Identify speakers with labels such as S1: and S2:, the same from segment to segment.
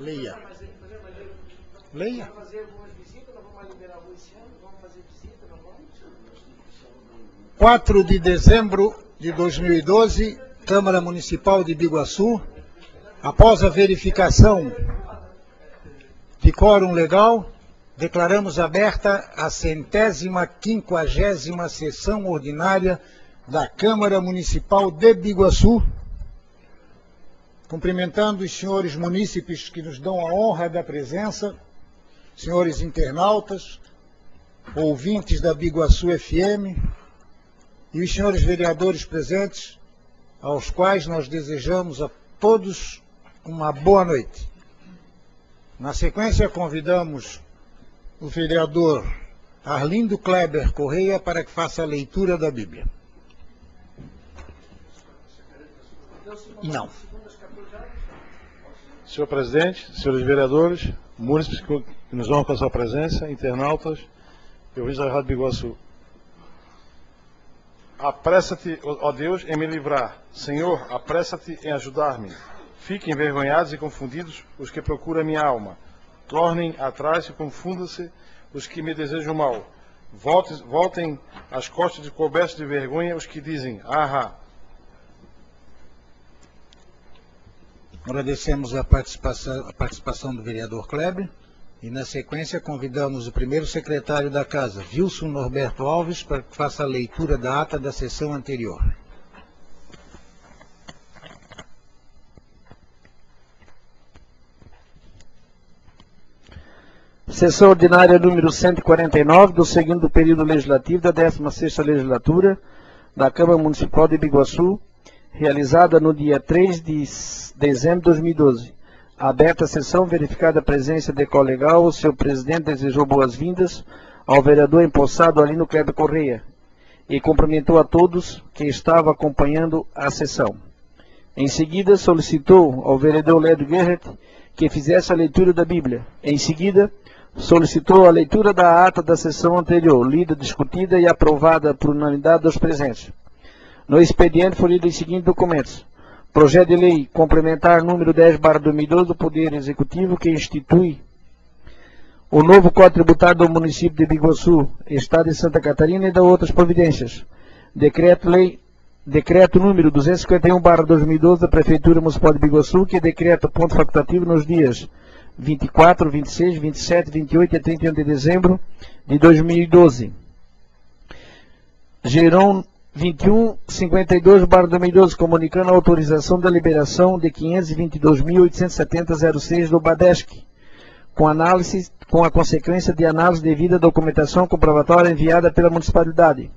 S1: Leia. Leia. 4 de dezembro de 2012, Câmara Municipal de Biguaçu, após a verificação de quórum legal, declaramos aberta a 150ª sessão ordinária da Câmara Municipal de Biguaçu, cumprimentando os senhores munícipes que nos dão a honra da presença, senhores internautas, ouvintes da Biguaçu FM e os senhores vereadores presentes, aos quais nós desejamos a todos uma boa noite. Na sequência, convidamos o vereador Arlindo Kleber Correia para que faça a leitura da Bíblia. Não.
S2: Senhor presidente, senhores vereadores, munícipes que nos honram com a sua presença, internautas e ouvintes da Rádio Biguaçu. Apressa-te, ó Deus, em me livrar. Senhor, apressa-te em ajudar-me. Fiquem envergonhados e confundidos os que procuram a minha alma. Tornem atrás e confundam-se os que me desejam mal. Voltem as costas de cobertos de vergonha os que dizem, ahá.
S1: Agradecemos a participação do vereador Kleber e, na sequência, convidamos o primeiro secretário da Casa, Wilson Norberto Alves, para que faça a leitura da ata da sessão anterior.
S3: Sessão ordinária número 149 do segundo período legislativo da 16ª legislatura da Câmara Municipal de Biguaçu, realizada no dia 3 de dezembro de 2012. Aberta a sessão, verificada a presença de colegal, o seu presidente desejou boas-vindas ao vereador empossado Arlindo Kleber Correia e cumprimentou a todos que estavam acompanhando a sessão. Em seguida, solicitou ao vereador Ledo Gerrit que fizesse a leitura da Bíblia. Em seguida, solicitou a leitura da ata da sessão anterior, lida, discutida e aprovada por unanimidade dos presentes. No expediente foram lidos os seguintes documentos. Projeto de Lei Complementar número 10/2012 do Poder Executivo, que institui o novo Código Tributário do município de Biguaçu, Estado de Santa Catarina, e da outras providências. Decreto número 251/2012 da Prefeitura Municipal de Biguaçu, que decreta ponto facultativo nos dias 24, 26, 27, 28 e 31 de dezembro de 2012. Gerão 2152/2012, comunicando a autorização da liberação de 522.870,06 do BADESC, com a consequência de análise devida à documentação comprobatória enviada pela municipalidade.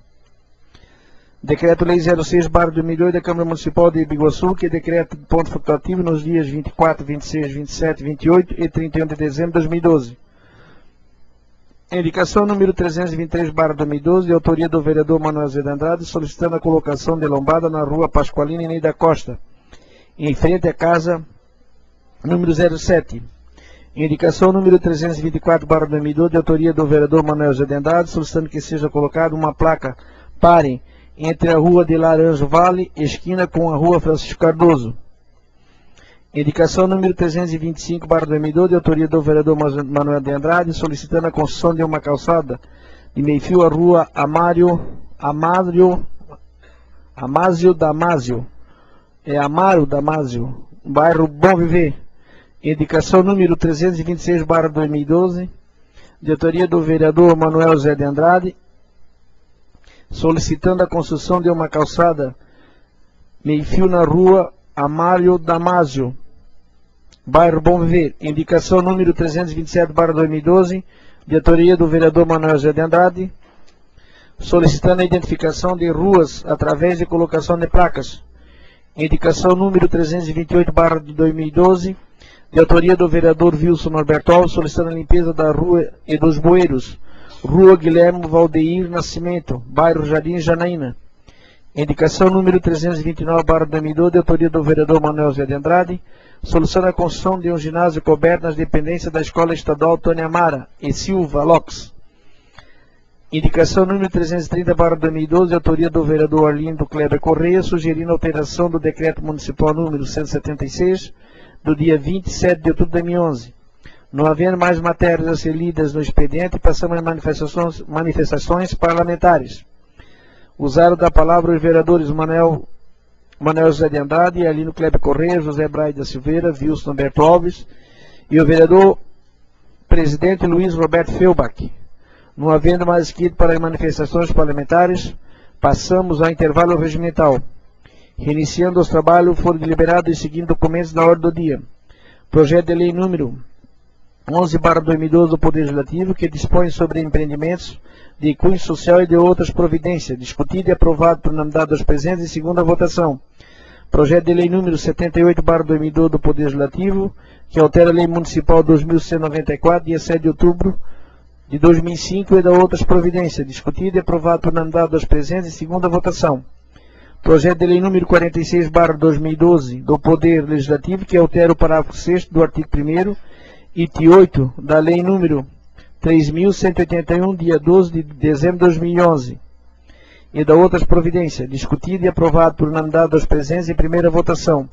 S3: Decreto-Lei 06/2008 da Câmara Municipal de Biguaçu, que decreta ponto facultativo nos dias 24, 26, 27, 28 e 31 de dezembro de 2012. Indicação número 323/2012, de autoria do vereador Manuel Zé de Andrade, solicitando a colocação de lombada na rua Pasqualina e Ney da Costa, em frente à casa número 07. Indicação número 324/2012, de autoria do vereador Manuel Zé de Andrade, solicitando que seja colocada uma placa pare entre a rua de Laranjo Vale, esquina com a rua Francisco Cardoso. Indicação número 325/2012, de autoria do vereador Manuel de Andrade, solicitando a construção de uma calçada de meio-fio à rua Amaro Damasio, bairro Bom Viver. Indicação número 326/2012, de autoria do vereador Manuel Zé de Andrade, solicitando a construção de uma calçada meio-fio na rua Amário Damasio, bairro Bom Viver. Indicação número 327/2012, de autoria do vereador Manuel Zé de Andrade, solicitando a identificação de ruas através de colocação de placas. Indicação número 328/2012, de autoria do vereador Wilson Norberto Alves, solicitando a limpeza da rua e dos bueiros, rua Guilherme Valdeir Nascimento, bairro Jardim Janaína. Indicação número 329/2012, de autoria do vereador Manuel Zé de Andrade, solicitando a construção de um ginásio coberto nas dependências da Escola Estadual Tônia Amara e Silva Lopes. Indicação número 330/2012, de autoria do vereador Arlindo Kleber Correia, sugerindo a alteração do decreto municipal número 176, do dia 27 de outubro de 2011. Não havendo mais matérias a ser lidas no expediente, passamos às manifestações parlamentares. Usaram da palavra os vereadores Manuel José de Andrade, Alino Kleber Correia, José Braide da Silveira, Wilson Humberto Alves e o vereador presidente Luiz Roberto Feubach. Não havendo mais escrito para as manifestações parlamentares, passamos ao intervalo regimental. Reiniciando os trabalhos, foram deliberados os seguintes documentos da ordem do dia. Projeto de lei número 11/2012 do Poder Legislativo, que dispõe sobre empreendimentos de cunho social e de outras providências, discutido e aprovado por unanimidade dos presentes em segunda votação. Projeto de lei número 78/2012 do Poder Legislativo, que altera a Lei Municipal 2194, dia 7 de outubro de 2005 e de outras providências, discutido e aprovado por unanimidade dos presentes em segunda votação. Projeto de lei número 46/2012 do Poder Legislativo, que altera o parágrafo 6º do artigo 1º, item 8 da Lei número 3.181, dia 12 de dezembro de 2011, e da outras providências, discutido e aprovado por unanimidade dos presentes em primeira votação.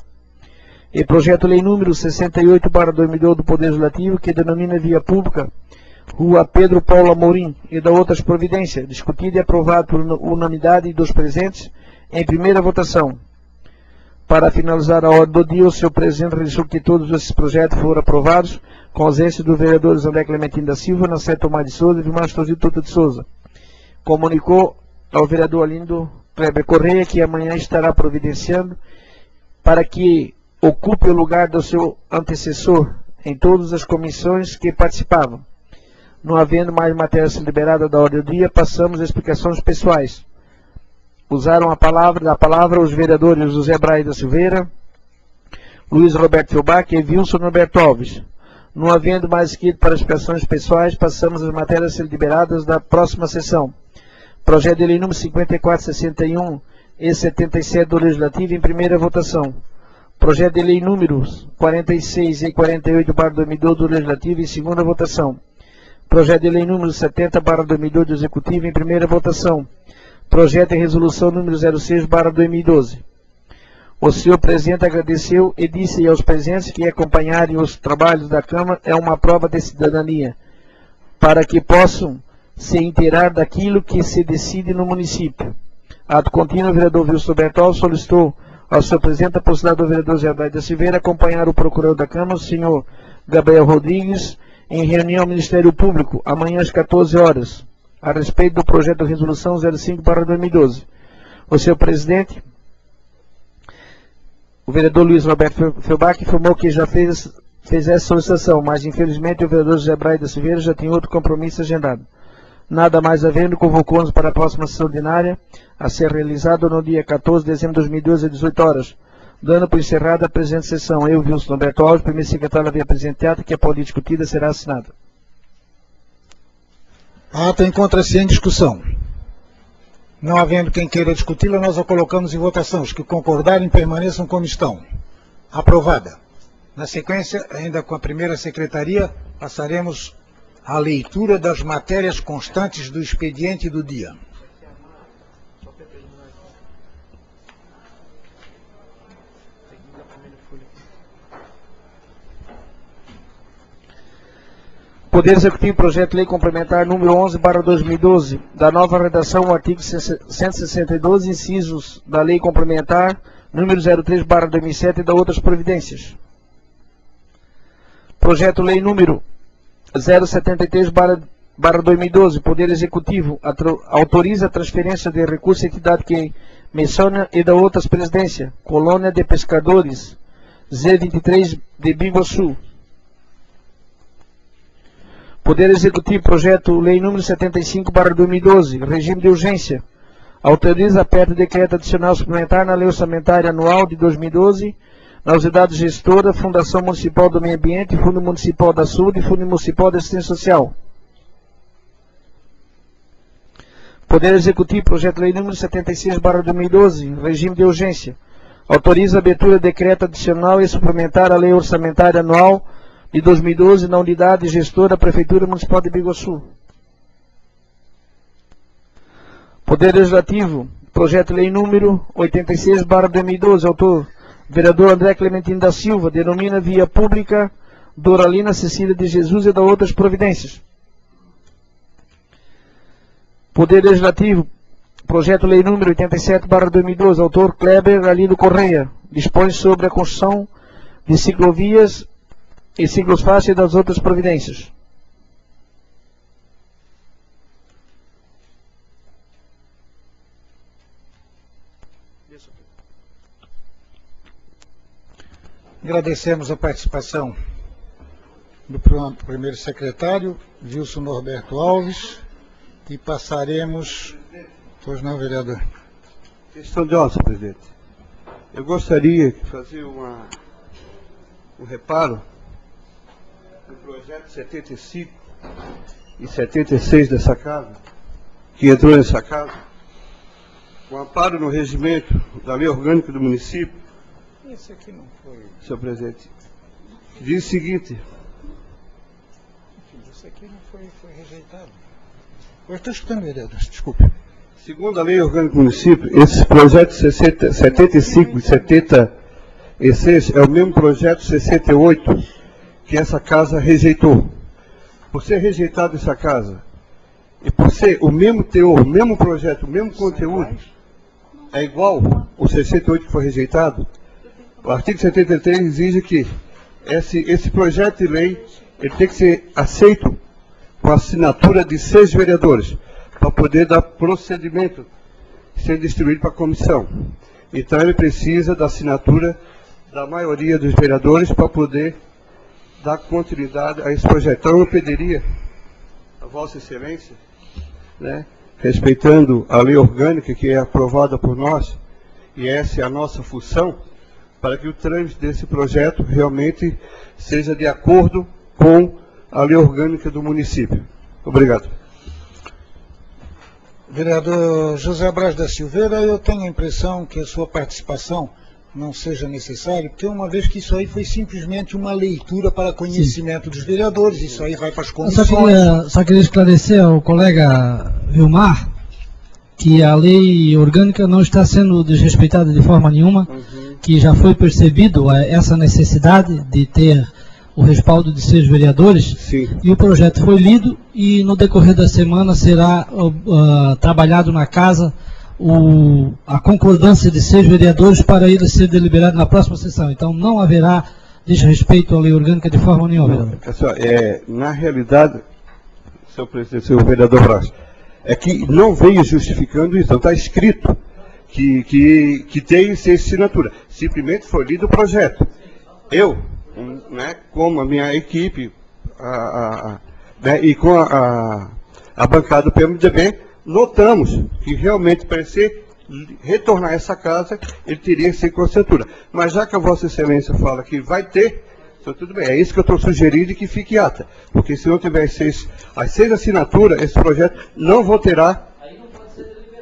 S3: E projeto de lei número 68/2012 do Poder Legislativo, que denomina via pública Rua Pedro Paulo Amorim, e da outras providências, discutido e aprovado por unanimidade dos presentes em primeira votação. Para finalizar a ordem do dia, o senhor presidente registrou que todos esses projetos foram aprovados, com ausência dos vereadores André Clementino da Silva, Nacer Tomás de Souza e Vilmar Tosito Tuta de Souza. Comunicou ao vereador Alindo Kleber Correia que amanhã estará providenciando para que ocupe o lugar do seu antecessor em todas as comissões que participavam. Não havendo mais matéria liberada da ordem do dia, passamos às explicações pessoais. Usaram da palavra os vereadores José Braide da Silveira, Luiz Roberto Feubach e Wilson Humberto Alves. Não havendo mais escrito para expressões pessoais, passamos às matérias liberadas da próxima sessão. Projeto de lei número 5461 e 77 do Legislativo em primeira votação. Projeto de lei números 46 e 48/2012 do Legislativo em segunda votação. Projeto de lei número 70/2012 do Executivo em primeira votação. Projeto de resolução número 06/2012. O senhor presidente agradeceu e disse aos presentes que acompanharem os trabalhos da Câmara é uma prova de cidadania, para que possam se inteirar daquilo que se decide no município. Ato contínuo, o vereador Wilson Bertol solicitou ao senhor presidente a possibilidade do vereador Zé Braide da Silveira acompanhar o procurador da Câmara, o senhor Gabriel Rodrigues, em reunião ao Ministério Público, amanhã às 14 horas, a respeito do projeto de resolução 05/2012. O senhor presidente, o vereador Luiz Roberto Feubach, informou que já fez essa solicitação, mas infelizmente o vereador José Braide da Silveira já tem outro compromisso agendado. Nada mais havendo, convocou-nos para a próxima sessão ordinária, a ser realizada no dia 14 de dezembro de 2012, às 18 horas. Dando por encerrada a presente sessão, eu, Wilson Humberto Alves, primeiro secretário da via presenteada, que após discutida será assinada.
S1: A ata encontra-se em discussão. Não havendo quem queira discuti-la, nós a colocamos em votação. Os que concordarem permaneçam como estão. Aprovada. Na sequência, ainda com a primeira secretaria, passaremos à leitura das matérias constantes do expediente do dia.
S3: Poder Executivo, Projeto de Lei Complementar número 11/2012, da nova redação, o artigo 162, incisos da Lei Complementar número 03/2007 e da outras providências. Projeto de Lei número 073/2012, Poder Executivo, autoriza a transferência de recursos à entidade que menciona e da outras presidências, Colônia de Pescadores, Z23 de Biguaçu. Poder Executivo, Projeto Lei número 75/2012, Regime de Urgência. Autoriza a aperto de decreto adicional suplementar na Lei Orçamentária Anual de 2012, na unidade gestora, Fundação Municipal do Meio Ambiente, Fundo Municipal da Saúde e Fundo Municipal de Assistência Social. Poder Executivo, Projeto Lei número 76/2012, Regime de Urgência. Autoriza a abertura de decreto adicional e suplementar à Lei Orçamentária Anual de 2012 na unidade gestora Prefeitura Municipal de Biguaçu. Poder Legislativo, Projeto de Lei número 86/2012, autor Vereador André Clementino da Silva, denomina via pública Doralina Cecília de Jesus e da outras providências. Poder Legislativo, projeto-lei número 87/2012, autor Kleber Alido Correia, dispõe sobre a construção de ciclovias e ciclofaixa e das outras providências.
S1: Agradecemos a participação do primeiro secretário, Wilson Norberto Alves, e passaremos... Pois não, vereador.
S4: Questão de ordem, presidente. Eu gostaria de fazer um reparo no projeto 75 e 76 dessa casa, que entrou nessa casa, com amparo no regimento da lei orgânica do município.
S1: Esse aqui não foi...
S4: Senhor presidente, diz o seguinte...
S1: Esse aqui não foi rejeitado. Eu estou escutando, vereador, desculpe.
S4: Segundo a lei orgânica do município, esse projeto 75 e 76 é o mesmo projeto 68 que essa casa rejeitou. Por ser rejeitado essa casa, e por ser o mesmo teor, o mesmo projeto, o mesmo conteúdo, é igual o 68 que foi rejeitado, o artigo 73 exige que esse projeto de lei ele tem que ser aceito com a assinatura de 6 vereadores, para poder dar procedimento, ser distribuído para a comissão. Então ele precisa da assinatura da maioria dos vereadores para poder dar continuidade a esse projeto. Então eu pediria a Vossa Excelência, né, respeitando a lei orgânica que é aprovada por nós, e essa é a nossa função, para que o trâmite desse projeto realmente seja de acordo com a lei orgânica do município. Obrigado.
S1: Vereador José Braz da Silveira, eu tenho a impressão que a sua participação não seja necessária, porque uma vez que isso aí foi simplesmente uma leitura para conhecimento dos vereadores, isso aí vai para as comissões.
S5: Só queria esclarecer ao colega Vilmar que a lei orgânica não está sendo desrespeitada de forma nenhuma, que já foi percebido essa necessidade de ter o respaldo de 6 vereadores.
S4: Sim.
S5: E o projeto foi lido e no decorrer da semana será trabalhado na casa a concordância de 6 vereadores para ele ser deliberado na próxima sessão. Então não haverá desrespeito à lei orgânica de forma nenhuma, vereador.
S4: Na realidade, senhor presidente, senhor vereador Braz, é que não veio justificando isso, então está escrito que tem essa assinatura. Simplesmente foi lido o projeto. Eu, né, como a minha equipe né, e com a bancada do PMDB, notamos que realmente para ser retornar essa casa, ele teria que ser com assinatura. Mas já que a Vossa Excelência fala que vai ter, então tudo bem, é isso que eu estou sugerindo e que fique ata. Porque se não tiver as 6 assinaturas, esse projeto não votará,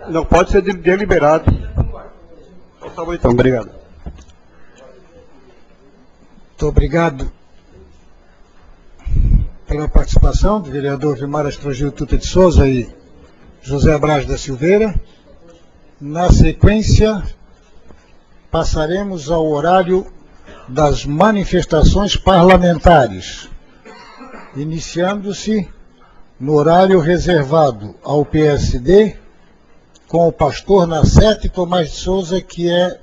S4: não pode ser deliberado. Tá bom, então, obrigado.
S1: Muito obrigado pela participação do vereador Vilmar Astrogil Tuta de Souza e José Braz da Silveira. Na sequência, passaremos ao horário das manifestações parlamentares, iniciando-se no horário reservado ao PSD, com o pastor Nacete Tomás de Souza, que é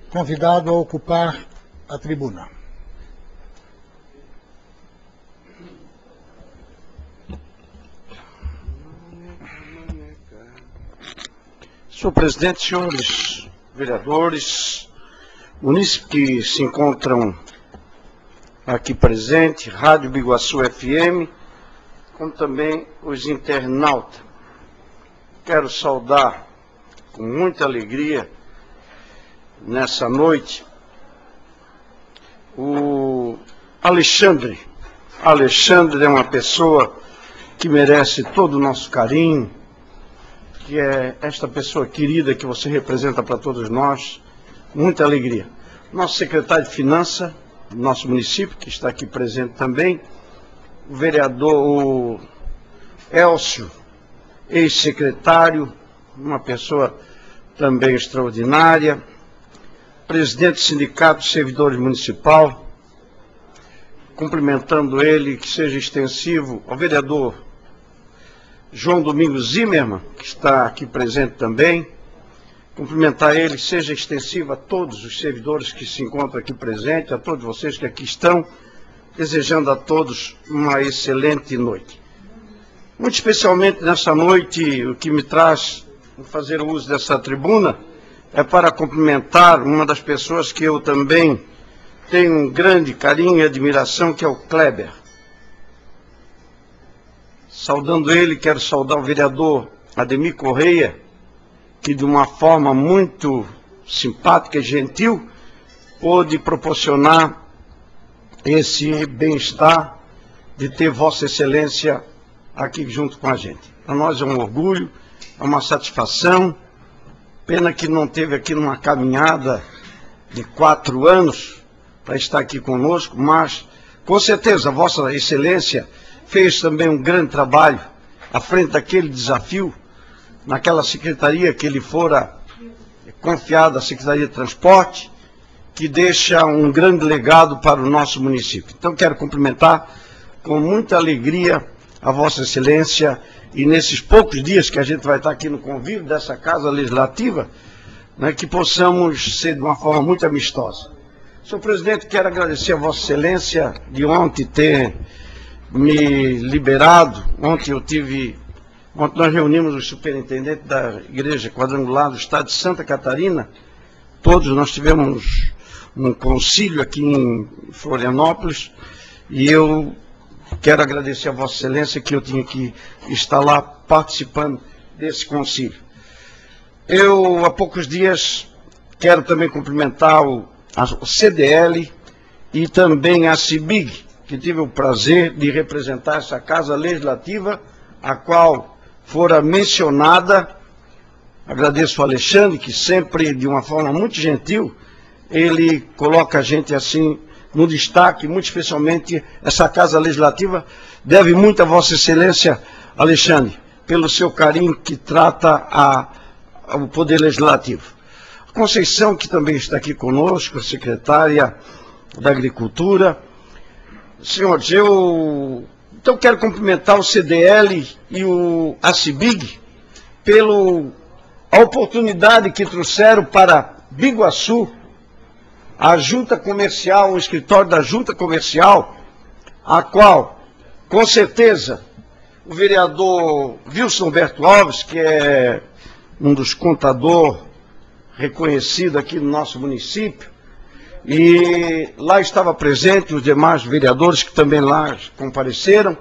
S1: convidado a ocupar a tribuna.
S6: Senhor presidente, senhores vereadores, munícipes que se encontram aqui presentes, Rádio Biguaçu FM, como também os internautas. Quero saudar com muita alegria, nessa noite, o Alexandre. Alexandre é uma pessoa que merece todo o nosso carinho, que é esta pessoa querida que você representa para todos nós, muita alegria. Nosso secretário de Finanças, do nosso município, que está aqui presente também, o vereador Elcio, ex-secretário, uma pessoa também extraordinária, presidente do Sindicato de Servidores Municipal, cumprimentando ele, que seja extensivo ao vereador João Domingos Zimmermann, que está aqui presente também, cumprimentar ele, que seja extensivo a todos os servidores que se encontram aqui presentes, a todos vocês que aqui estão, desejando a todos uma excelente noite. Muito especialmente nessa noite, o que me traz fazer uso dessa tribuna é para cumprimentar uma das pessoas que eu também tenho um grande carinho e admiração, que é o Kleber. Saudando ele, quero saudar o vereador Ademir Correia, que de uma forma muito simpática e gentil pôde proporcionar esse bem-estar de ter Vossa Excelência aqui junto com a gente. Para nós é um orgulho, é uma satisfação. Pena que não teve aqui numa caminhada de 4 anos para estar aqui conosco, mas com certeza Vossa Excelência fez também um grande trabalho à frente daquele desafio, naquela secretaria que ele fora confiado, a Secretaria de Transporte, que deixa um grande legado para o nosso município. Então quero cumprimentar com muita alegria a Vossa Excelência, e nesses poucos dias que a gente vai estar aqui no convívio dessa Casa Legislativa, né, que possamos ser de uma forma muito amistosa. Senhor Presidente, quero agradecer a Vossa Excelência de ontem ter me liberado. Ontem nós reunimos os superintendentes da Igreja Quadrangular do Estado de Santa Catarina. Todos nós tivemos um concílio aqui em Florianópolis, e eu quero agradecer a Vossa Excelência que eu tinha que estar lá participando desse concílio. Eu, há poucos dias, quero também cumprimentar o CDL e também a CIBIG, que tive o prazer de representar essa Casa Legislativa, a qual fora mencionada. Agradeço ao Alexandre, que sempre, de uma forma muito gentil, ele coloca a gente assim no destaque, muito especialmente essa Casa Legislativa deve muito a Vossa Excelência, Alexandre, pelo seu carinho que trata o Poder Legislativo. A Conceição, que também está aqui conosco, a secretária da Agricultura. Senhores, então quero cumprimentar o CDL e a CIBIG a oportunidade que trouxeram para Biguaçu a Junta Comercial, o escritório da Junta Comercial, a qual, com certeza, o vereador Wilson Berto Alves, que é um dos contadores reconhecidos aqui no nosso município, e lá estava presente os demais vereadores que também lá compareceram,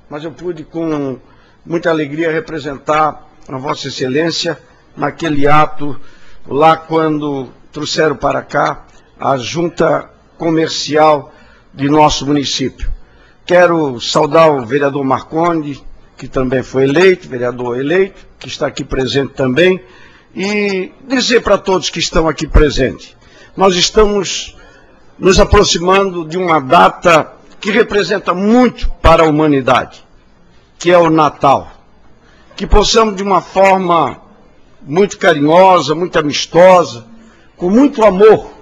S6: mas eu pude com muita alegria representar a Vossa Excelência naquele ato lá quando trouxeram para cá a Junta Comercial de nosso município. Quero saudar o vereador Marconde, que também foi eleito, vereador eleito, que está aqui presente também, e dizer para todos que estão aqui presentes, nós estamos nos aproximando de uma data que representa muito para a humanidade, que é o Natal. Que possamos, de uma forma muito carinhosa, muito amistosa, com muito amor,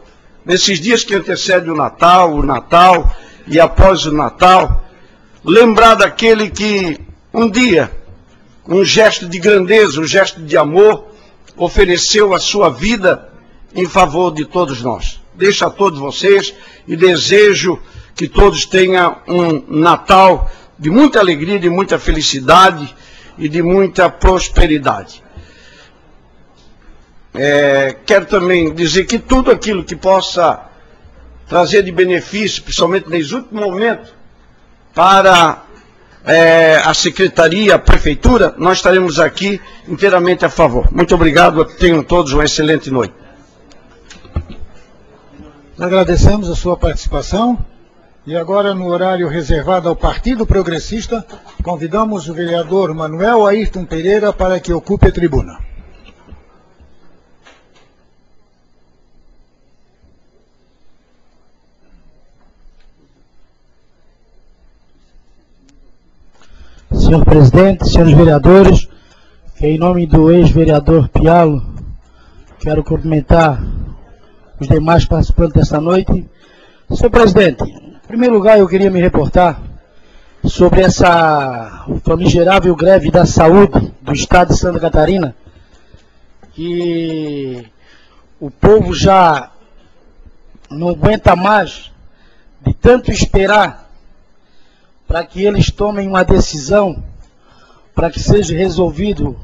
S6: nesses dias que antecedem o Natal e após o Natal, lembrar daquele que um dia, com um gesto de grandeza, um gesto de amor, ofereceu a sua vida em favor de todos nós. Deixo a todos vocês e desejo que todos tenham um Natal de muita alegria, de muita felicidade e de muita prosperidade. Quero também dizer que tudo aquilo que possa trazer de benefício, principalmente nesse último momento, para a Secretaria, a Prefeitura, nós estaremos aqui inteiramente a favor. Muito obrigado, tenham todos uma excelente noite.
S1: Agradecemos a sua participação. E agora, no horário reservado ao Partido Progressista, convidamos o vereador Manuel Ayrton Pereira para que ocupe a tribuna.
S5: Senhor presidente, senhores vereadores, em nome do ex-vereador Pialo, quero cumprimentar os demais participantes desta noite. Senhor presidente, em primeiro lugar eu queria me reportar sobre essa famigerável greve da saúde do estado de Santa Catarina, que o povo já não aguenta mais de tanto esperar para que eles tomem uma decisão, para que seja resolvido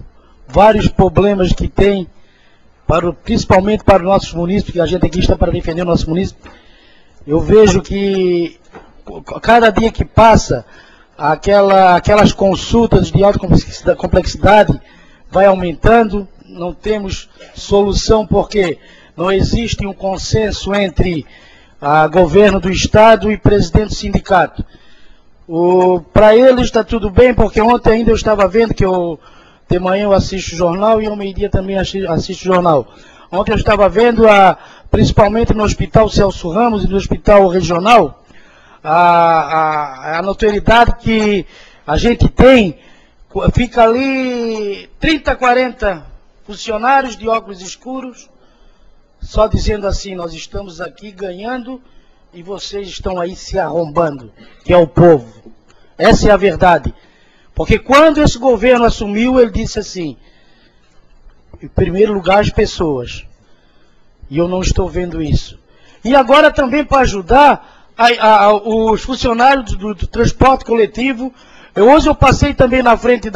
S5: vários problemas que tem, principalmente para os nossos munícipes, que a gente aqui está para defender o nosso município. Eu vejo que cada dia que passa, aquelas consultas de alta complexidade vai aumentando, não temos solução porque não existe um consenso entre o governo do estado e presidente do sindicato. Para eles está tudo bem, porque ontem ainda eu estava vendo que de manhã eu assisto o jornal e ao meio-dia também assisto o jornal. Ontem eu estava vendo, principalmente no Hospital Celso Ramos e no Hospital Regional, a notoriedade que a gente tem, fica ali 30, 40 funcionários de óculos escuros, só dizendo assim, nós estamos aqui ganhando e vocês estão aí se arrombando, que é o povo. Essa é a verdade. Porque quando esse governo assumiu, ele disse assim, em primeiro lugar as pessoas. E eu não estou vendo isso. E agora também para ajudar os funcionários do transporte coletivo. Hoje eu passei também na frente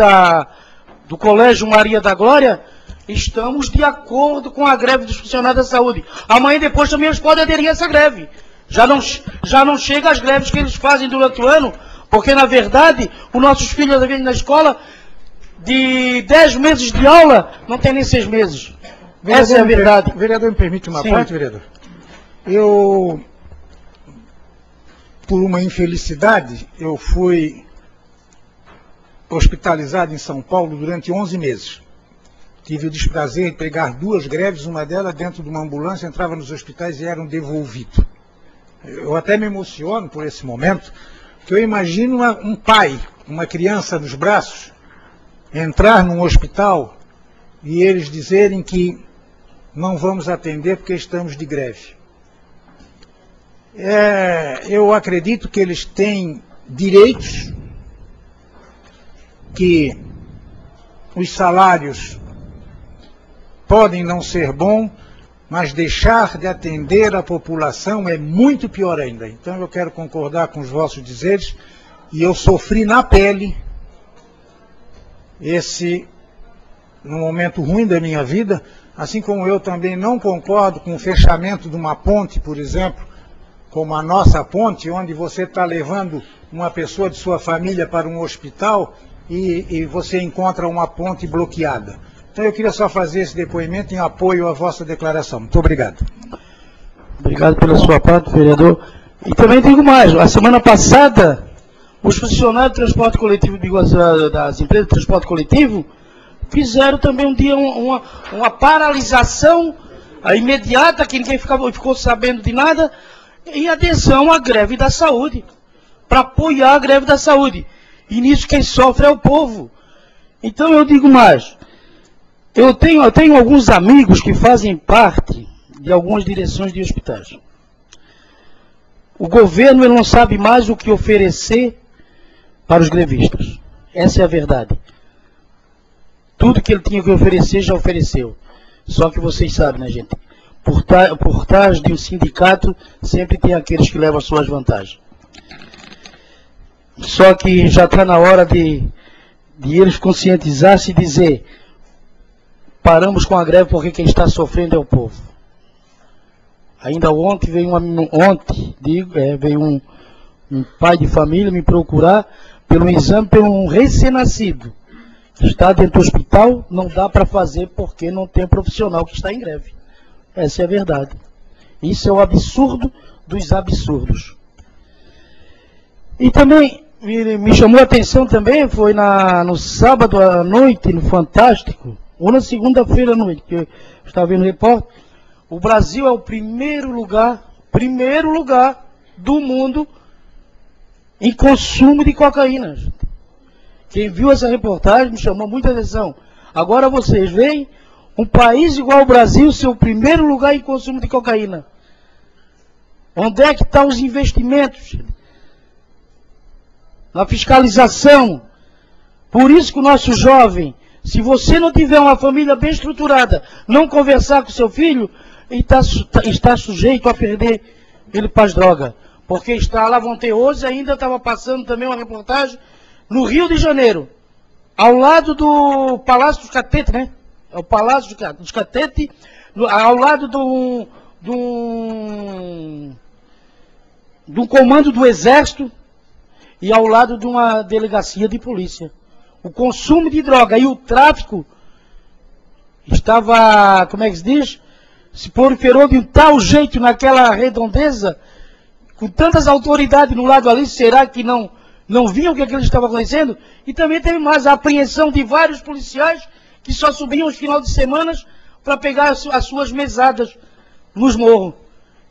S5: do Colégio Maria da Glória. Estamos de acordo com a greve dos funcionários da saúde. Amanhã depois também eles podem aderir a essa greve. Já não chega às greves que eles fazem durante o ano, porque na verdade os nossos filhos vêm na escola de 10 meses de aula, não tem nem 6 meses.
S1: Vereador,
S5: essa é a verdade.
S1: Vereador, me permite uma
S5: Sim.
S1: parte, vereador? Eu, por uma infelicidade, eu fui hospitalizado em São Paulo durante 11 meses. Tive o desprazer de pegar 2 greves, uma delas dentro de uma ambulância, entrava nos hospitais e eram devolvidos. Eu até me emociono por esse momento, porque eu imagino um pai, uma criança nos braços, entrar num hospital e eles dizerem que não vamos atender porque estamos de greve. Eu acredito que eles têm direitos, que os salários podem não ser bons, mas deixar de atender a população é muito pior ainda. Então eu quero concordar com os vossos dizeres, e eu sofri na pele num momento ruim da minha vida, assim como eu também não concordo com o fechamento de uma ponte, por exemplo, como a nossa ponte, onde você está levando uma pessoa de sua família para um hospital e você encontra uma ponte bloqueada. Então eu queria só fazer esse depoimento em apoio à vossa declaração. Muito obrigado.
S5: Obrigado pela sua parte, vereador. E também digo mais, a semana passada, os funcionários do transporte coletivo das empresas de transporte coletivo fizeram também um dia uma paralisação imediata, que ninguém ficou sabendo de nada, em adesão à greve da saúde, para apoiar a greve da saúde. E nisso quem sofre é o povo. Então eu digo mais, eu tenho alguns amigos que fazem parte de algumas direções de hospitais. O governo ele não sabe mais o que oferecer para os grevistas. Essa é a verdade. Tudo que ele tinha que oferecer, já ofereceu. Só que vocês sabem, né, gente? Por trás de um sindicato, sempre tem aqueles que levam as suas vantagens. Só que já está na hora de eles conscientizar-se e dizer: paramos com a greve porque quem está sofrendo é o povo. Ainda ontem veio um pai de família me procurar pelo exame pelo um recém-nascido. Está dentro do hospital, não dá para fazer porque não tem um profissional que está em greve. Essa é a verdade. Isso é o absurdo dos absurdos. E também me chamou a atenção também, foi no sábado à noite, no Fantástico, ou na segunda-feira à noite, que eu estava vendo o repórter, o Brasil é o primeiro lugar do mundo em consumo de cocaína. Quem viu essa reportagem me chamou muita atenção. Agora vocês veem um país igual ao Brasil ser o primeiro lugar em consumo de cocaína.
S7: Onde é que estão os investimentos? Na fiscalização. Por isso que o nosso jovem, se você não tiver uma família bem estruturada, não conversar com seu filho, ele está sujeito a perder ele para as drogas. Porque está lá, vão ter hoje, ainda estava passando também uma reportagem, no Rio de Janeiro, ao lado do Palácio dos Catetes, né? É o Palácio dos Catetes, ao lado do comando do Exército e ao lado de uma delegacia de polícia. O consumo de droga e o tráfico estava, como é que se diz? Se proliferou de um tal jeito naquela redondeza, com tantas autoridades no lado ali, será que não viam o que aquilo estava acontecendo? E também teve mais a apreensão de vários policiais que só subiam os finais de semana para pegar as suas mesadas nos morros.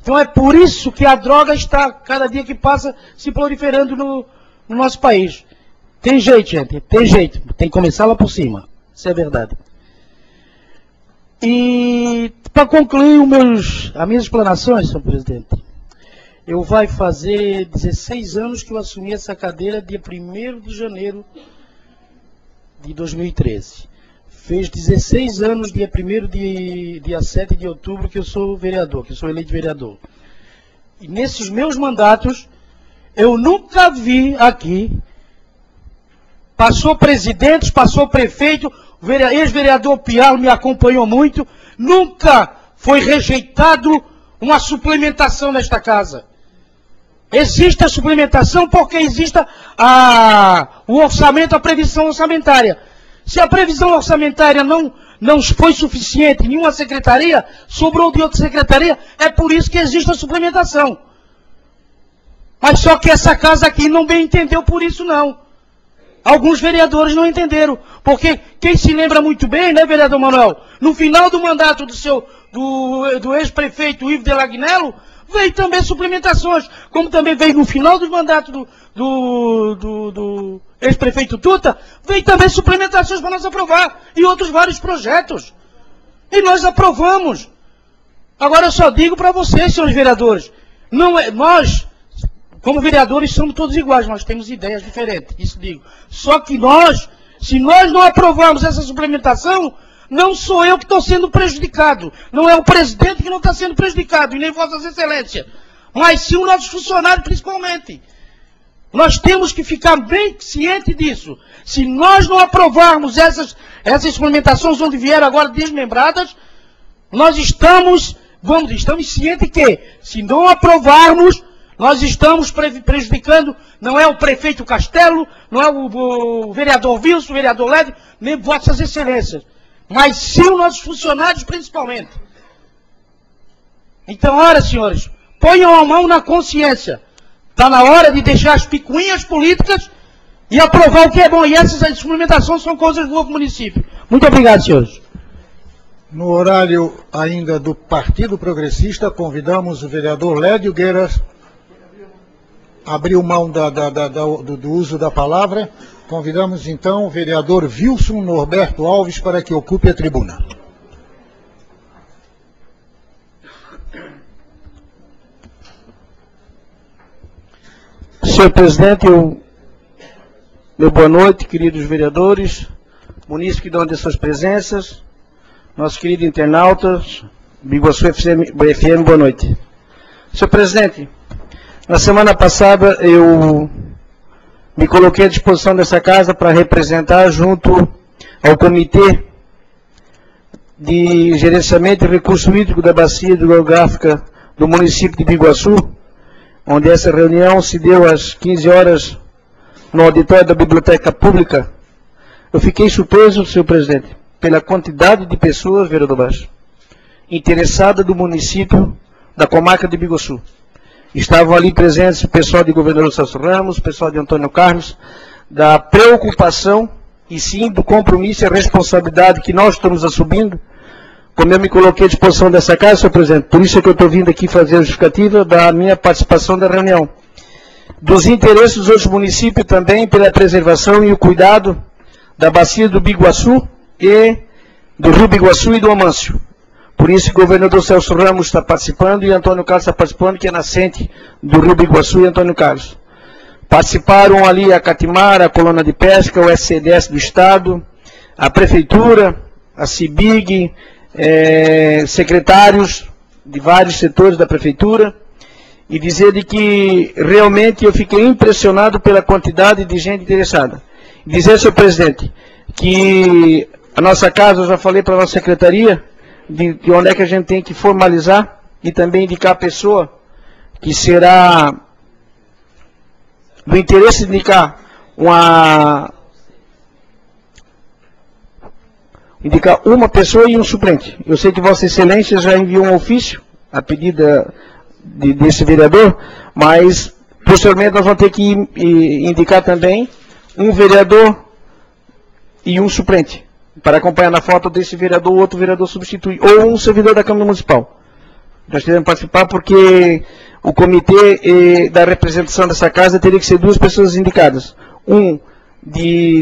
S7: Então é por isso que a droga está, cada dia que passa, se proliferando no nosso país. Tem jeito, gente, tem jeito. Tem que começar lá por cima. Isso é verdade. E para concluir as minhas explanações, senhor presidente, eu vai fazer 16 anos que eu assumi essa cadeira, dia 1º de janeiro de 2013. Fez 16 anos, dia 7 de outubro, que eu sou vereador, que eu sou eleito vereador. E nesses meus mandatos, eu nunca vi aqui, passou presidentes, passou prefeito, o ex-vereador Pialo me acompanhou muito, nunca foi rejeitado uma suplementação nesta casa. Existe a suplementação porque existe o orçamento, a previsão orçamentária. Se a previsão orçamentária não foi suficiente em nenhuma secretaria, sobrou de outra secretaria, é por isso que existe a suplementação. Mas só que essa casa aqui não bem entendeu por isso não. Alguns vereadores não entenderam. Porque quem se lembra muito bem, né, vereador Manuel? No final do mandato do ex-prefeito Ivo Delagnello, veio também suplementações, como também veio no final do mandato do ex-prefeito Tuta, veio também suplementações para nós aprovar, e outros vários projetos. E nós aprovamos. Agora eu só digo para vocês, senhores vereadores, nós, como vereadores, somos todos iguais, nós temos ideias diferentes, isso digo. Só que se nós não aprovarmos essa suplementação, não sou eu que estou sendo prejudicado. Não é o presidente que não está sendo prejudicado, e nem Vossas Excelências. Mas sim os nossos funcionários, principalmente. Nós temos que ficar bem cientes disso. Se nós não aprovarmos essas suplementações onde vieram agora desmembradas, nós estamos cientes que, se não aprovarmos, nós estamos prejudicando, não é o prefeito Castelo, não é o vereador Wilson, o vereador Lédio, nem Vossas Excelências. Mas sim os nossos funcionários, principalmente. Então, ora, senhores, ponham a mão na consciência. Está na hora de deixar as picuinhas políticas e aprovar o que é bom. E essas suplementações são coisas do novo município. Muito obrigado, senhores.
S1: No horário ainda do Partido Progressista, convidamos o vereador Lédio Gueiras. Abriu mão do uso da palavra. Convidamos então o vereador Wilson Norberto Alves para que ocupe a tribuna.
S3: Senhor presidente, meu boa noite, queridos vereadores, munícipes que dão de suas presenças, nossos queridos internautas, Biguaçu FM, boa noite. Senhor presidente, na semana passada eu me coloquei à disposição dessa casa para representar junto ao Comitê de Gerenciamento e Recurso Hídrico da Bacia Hidrográfica do município de Biguaçu, onde essa reunião se deu às 15 horas no auditório da Biblioteca Pública. Eu fiquei surpreso, senhor presidente, pela quantidade de pessoas, vereador Baixo, interessadas do município da comarca de Biguaçu. Estavam ali presentes o pessoal de governador Celso Ramos, o pessoal de Antônio Carlos, da preocupação e sim do compromisso e responsabilidade que nós estamos assumindo, como eu me coloquei à disposição dessa casa, senhor presidente. Por isso é que eu estou vindo aqui fazer a justificativa da minha participação da reunião. Dos interesses dos outros municípios também, pela preservação e o cuidado da bacia do Biguaçu e do Rio Biguaçu e do Amâncio. Por isso o governador Celso Ramos está participando e Antônio Carlos está participando, que é nascente do Rio Biguaçu, e Antônio Carlos. Participaram ali a Catimar, a Colônia de Pesca, o SCDS do Estado, a Prefeitura, a CIBIG, secretários de vários setores da Prefeitura, e dizer de que realmente eu fiquei impressionado pela quantidade de gente interessada. Dizer, senhor presidente, que a nossa casa, eu já falei para a nossa secretaria, de onde é que a gente tem que formalizar e também indicar a pessoa que será do interesse de indicar uma pessoa e um suplente. Eu sei que Vossa Excelência já enviou um ofício a pedido desse vereador, mas posteriormente nós vamos ter que indicar também um vereador e um suplente, para acompanhar na foto desse vereador, outro vereador substitui, ou um servidor da Câmara Municipal. Nós teremos que participar porque o comitê da representação dessa casa teria que ser 2 pessoas indicadas. Um de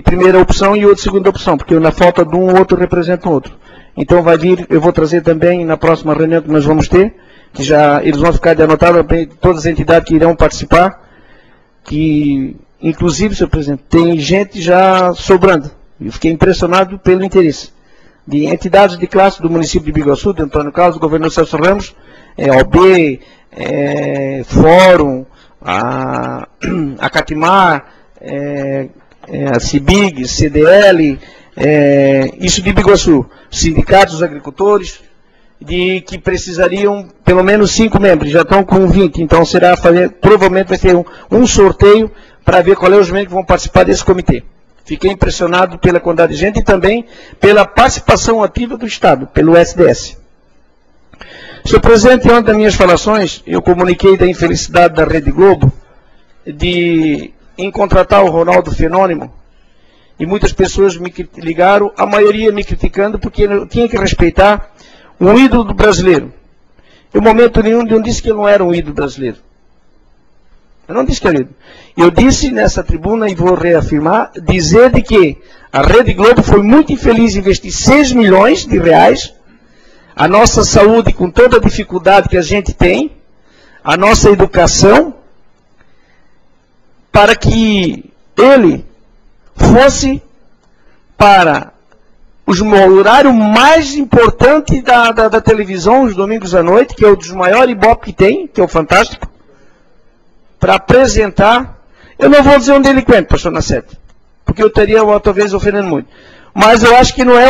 S3: primeira opção e outro de segunda opção, porque na foto de um, outro representa o outro. Então vai vir, eu vou trazer também na próxima reunião que nós vamos ter, que já eles vão ficar de anotado, todas as entidades que irão participar, que inclusive, senhor presidente, tem gente já sobrando. Eu fiquei impressionado pelo interesse de entidades de classe do município de Biguaçu, de Antônio Carlos, do governador Celso Ramos, OB, Fórum, a Catimar, a CIBIG, CDL, isso de Biguaçu, sindicatos dos agricultores, de que precisariam pelo menos 5 membros, já estão com 20, então será provavelmente vai ter um sorteio para ver qual é os membros que vão participar desse comitê. Fiquei impressionado pela quantidade de gente e também pela participação ativa do Estado, pelo SDS. Senhor presidente, em uma das minhas falações, eu comuniquei da infelicidade da Rede Globo em contratar o Ronaldo Fenônimo, e muitas pessoas me ligaram, a maioria me criticando, porque eu tinha que respeitar um ídolo do brasileiro. Em momento nenhum eu disse que ele não era um ídolo brasileiro. Eu não disse que era ídolo. Eu disse nessa tribuna, e vou reafirmar, dizer de que a Rede Globo foi muito infeliz em investir 6 milhões de reais, a nossa saúde com toda a dificuldade que a gente tem, a nossa educação, para que ele fosse para o horário mais importante da televisão, os domingos à noite, que é o dos maiores ibope que tem, que é o Fantástico, para apresentar, eu não vou dizer um delinquente, pastor Nassete, porque eu estaria talvez ofendendo muito, mas eu acho que não é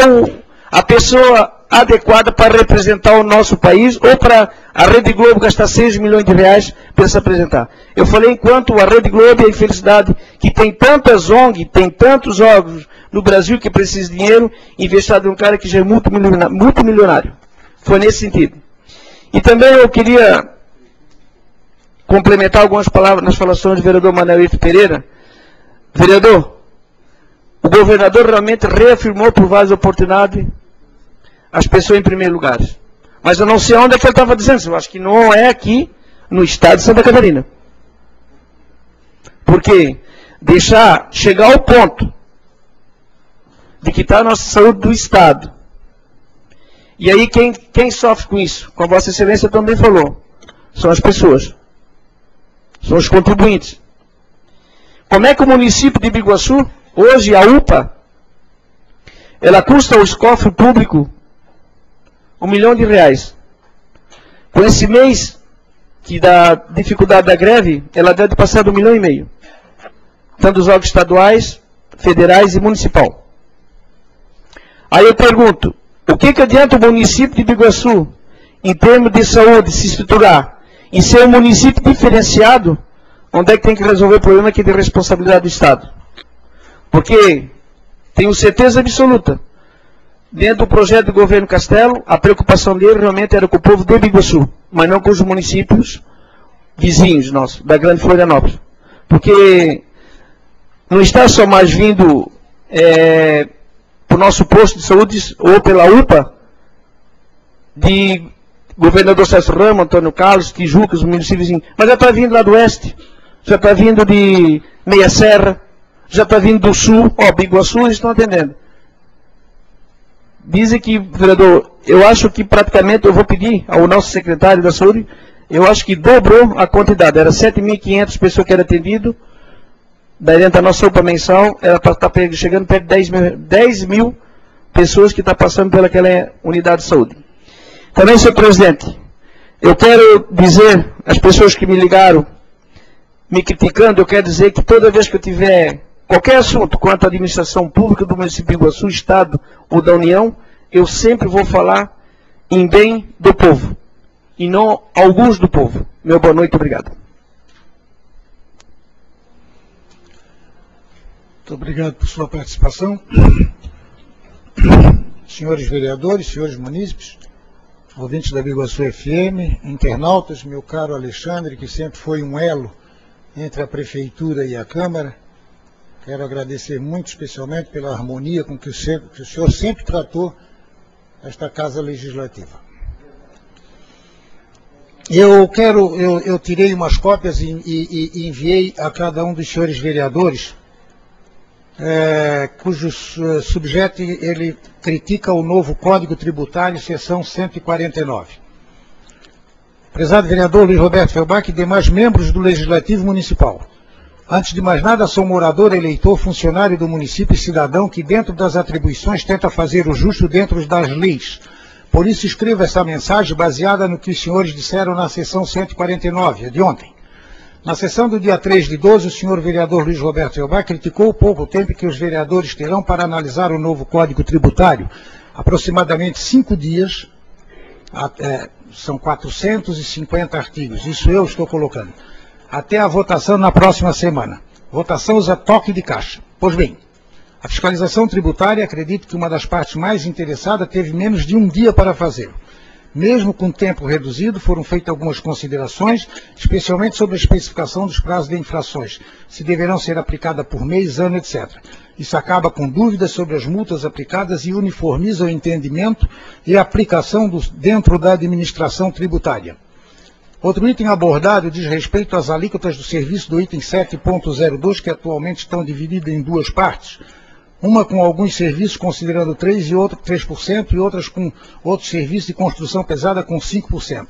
S3: a pessoa adequada para representar o nosso país, ou para a Rede Globo gastar 6 milhões de reais para se apresentar. Eu falei, enquanto a Rede Globo e a infelicidade, que tem tantas ONG, tem tantos órgãos no Brasil que precisam de dinheiro, investido em um cara que já é multimilionário. Foi nesse sentido. E também eu queria complementar algumas palavras nas falações do vereador Manuel F. Pereira. Vereador, o governador realmente reafirmou por várias oportunidades as pessoas em primeiro lugar. Mas eu não sei onde é que ele estava dizendo. Eu acho que não é aqui no estado de Santa Catarina. Porque deixar chegar ao ponto de que está a nossa saúde do estado. E aí quem sofre com isso? Como Vossa Excelência também falou, são as pessoas. São os contribuintes. Como é que o município de Biguaçu, hoje a UPA, ela custa aos cofres públicos R$1 milhão. Com esse mês, que dá dificuldade da greve, ela deve passar de R$1,5 milhão. Tanto os órgãos estaduais, federais e municipal. Aí eu pergunto, o que adianta o município de Biguaçu, em termos de saúde, se estruturar e ser um município diferenciado, onde é que tem que resolver o problema que é de responsabilidade do Estado? Porque tenho certeza absoluta, dentro do projeto do governo Castelo, a preocupação dele realmente era com o povo de Biguaçu, mas não com os municípios vizinhos nossos, da Grande Florianópolis. Porque não está só mais vindo para o nosso posto de saúde ou pela UPA de governador Celso Ramos, Antônio Carlos, Tijuca, os municípios vizinhos, mas já está vindo lá do oeste, já está vindo de Meia Serra, já está vindo do sul, Biguaçu, eles estão atendendo. dizem que, vereador, eu acho que praticamente, eu vou pedir ao nosso secretário da Saúde, eu acho que dobrou a quantidade, era 7.500 pessoas que eram atendidas, daí dentro da nossa UPA mensal, era para estar chegando perto de 10 mil pessoas que estão passando pelaquela unidade de saúde. Também, senhor presidente, eu quero dizer às pessoas que me ligaram, me criticando, eu quero dizer que toda vez que eu tiver qualquer assunto quanto à administração pública do município de Biguaçu, Estado ou da União, eu sempre vou falar em bem do povo, e não alguns do povo. Meu boa noite, obrigado.
S1: Muito obrigado por sua participação. Senhores vereadores, senhores munícipes, ouvintes da Biguaçu FM, internautas, meu caro Alexandre, que sempre foi um elo entre a Prefeitura e a Câmara, quero agradecer muito especialmente pela harmonia com que o senhor sempre tratou esta Casa Legislativa. Eu tirei umas cópias e enviei a cada um dos senhores vereadores, cujo subjeto ele critica o novo Código Tributário, seção 149. Prezado vereador Luiz Roberto Felbach e demais membros do Legislativo Municipal. Antes de mais nada, sou morador, eleitor, funcionário do município e cidadão que, dentro das atribuições, tenta fazer o justo dentro das leis. Por isso, escrevo essa mensagem baseada no que os senhores disseram na sessão 149, de ontem. Na sessão do dia 3 de 12, o senhor vereador Luiz Roberto Felbach criticou o pouco tempo que os vereadores terão para analisar o novo Código Tributário, aproximadamente 5 dias, são 450 artigos, isso eu estou colocando, até a votação na próxima semana. Votação usa toque de caixa. Pois bem, a fiscalização tributária, acredito que uma das partes mais interessadas teve menos de um dia para fazê-lo. Mesmo com tempo reduzido, foram feitas algumas considerações, especialmente sobre a especificação dos prazos de infrações, se deverão ser aplicadas por mês, ano, etc. Isso acaba com dúvidas sobre as multas aplicadas e uniformiza o entendimento e a aplicação dentro da administração tributária. Outro item abordado diz respeito às alíquotas do serviço do item 7.02, que atualmente estão divididas em duas partes. Uma com alguns serviços considerando 3% e outra 3%, e outras com outros serviços de construção pesada com 5%.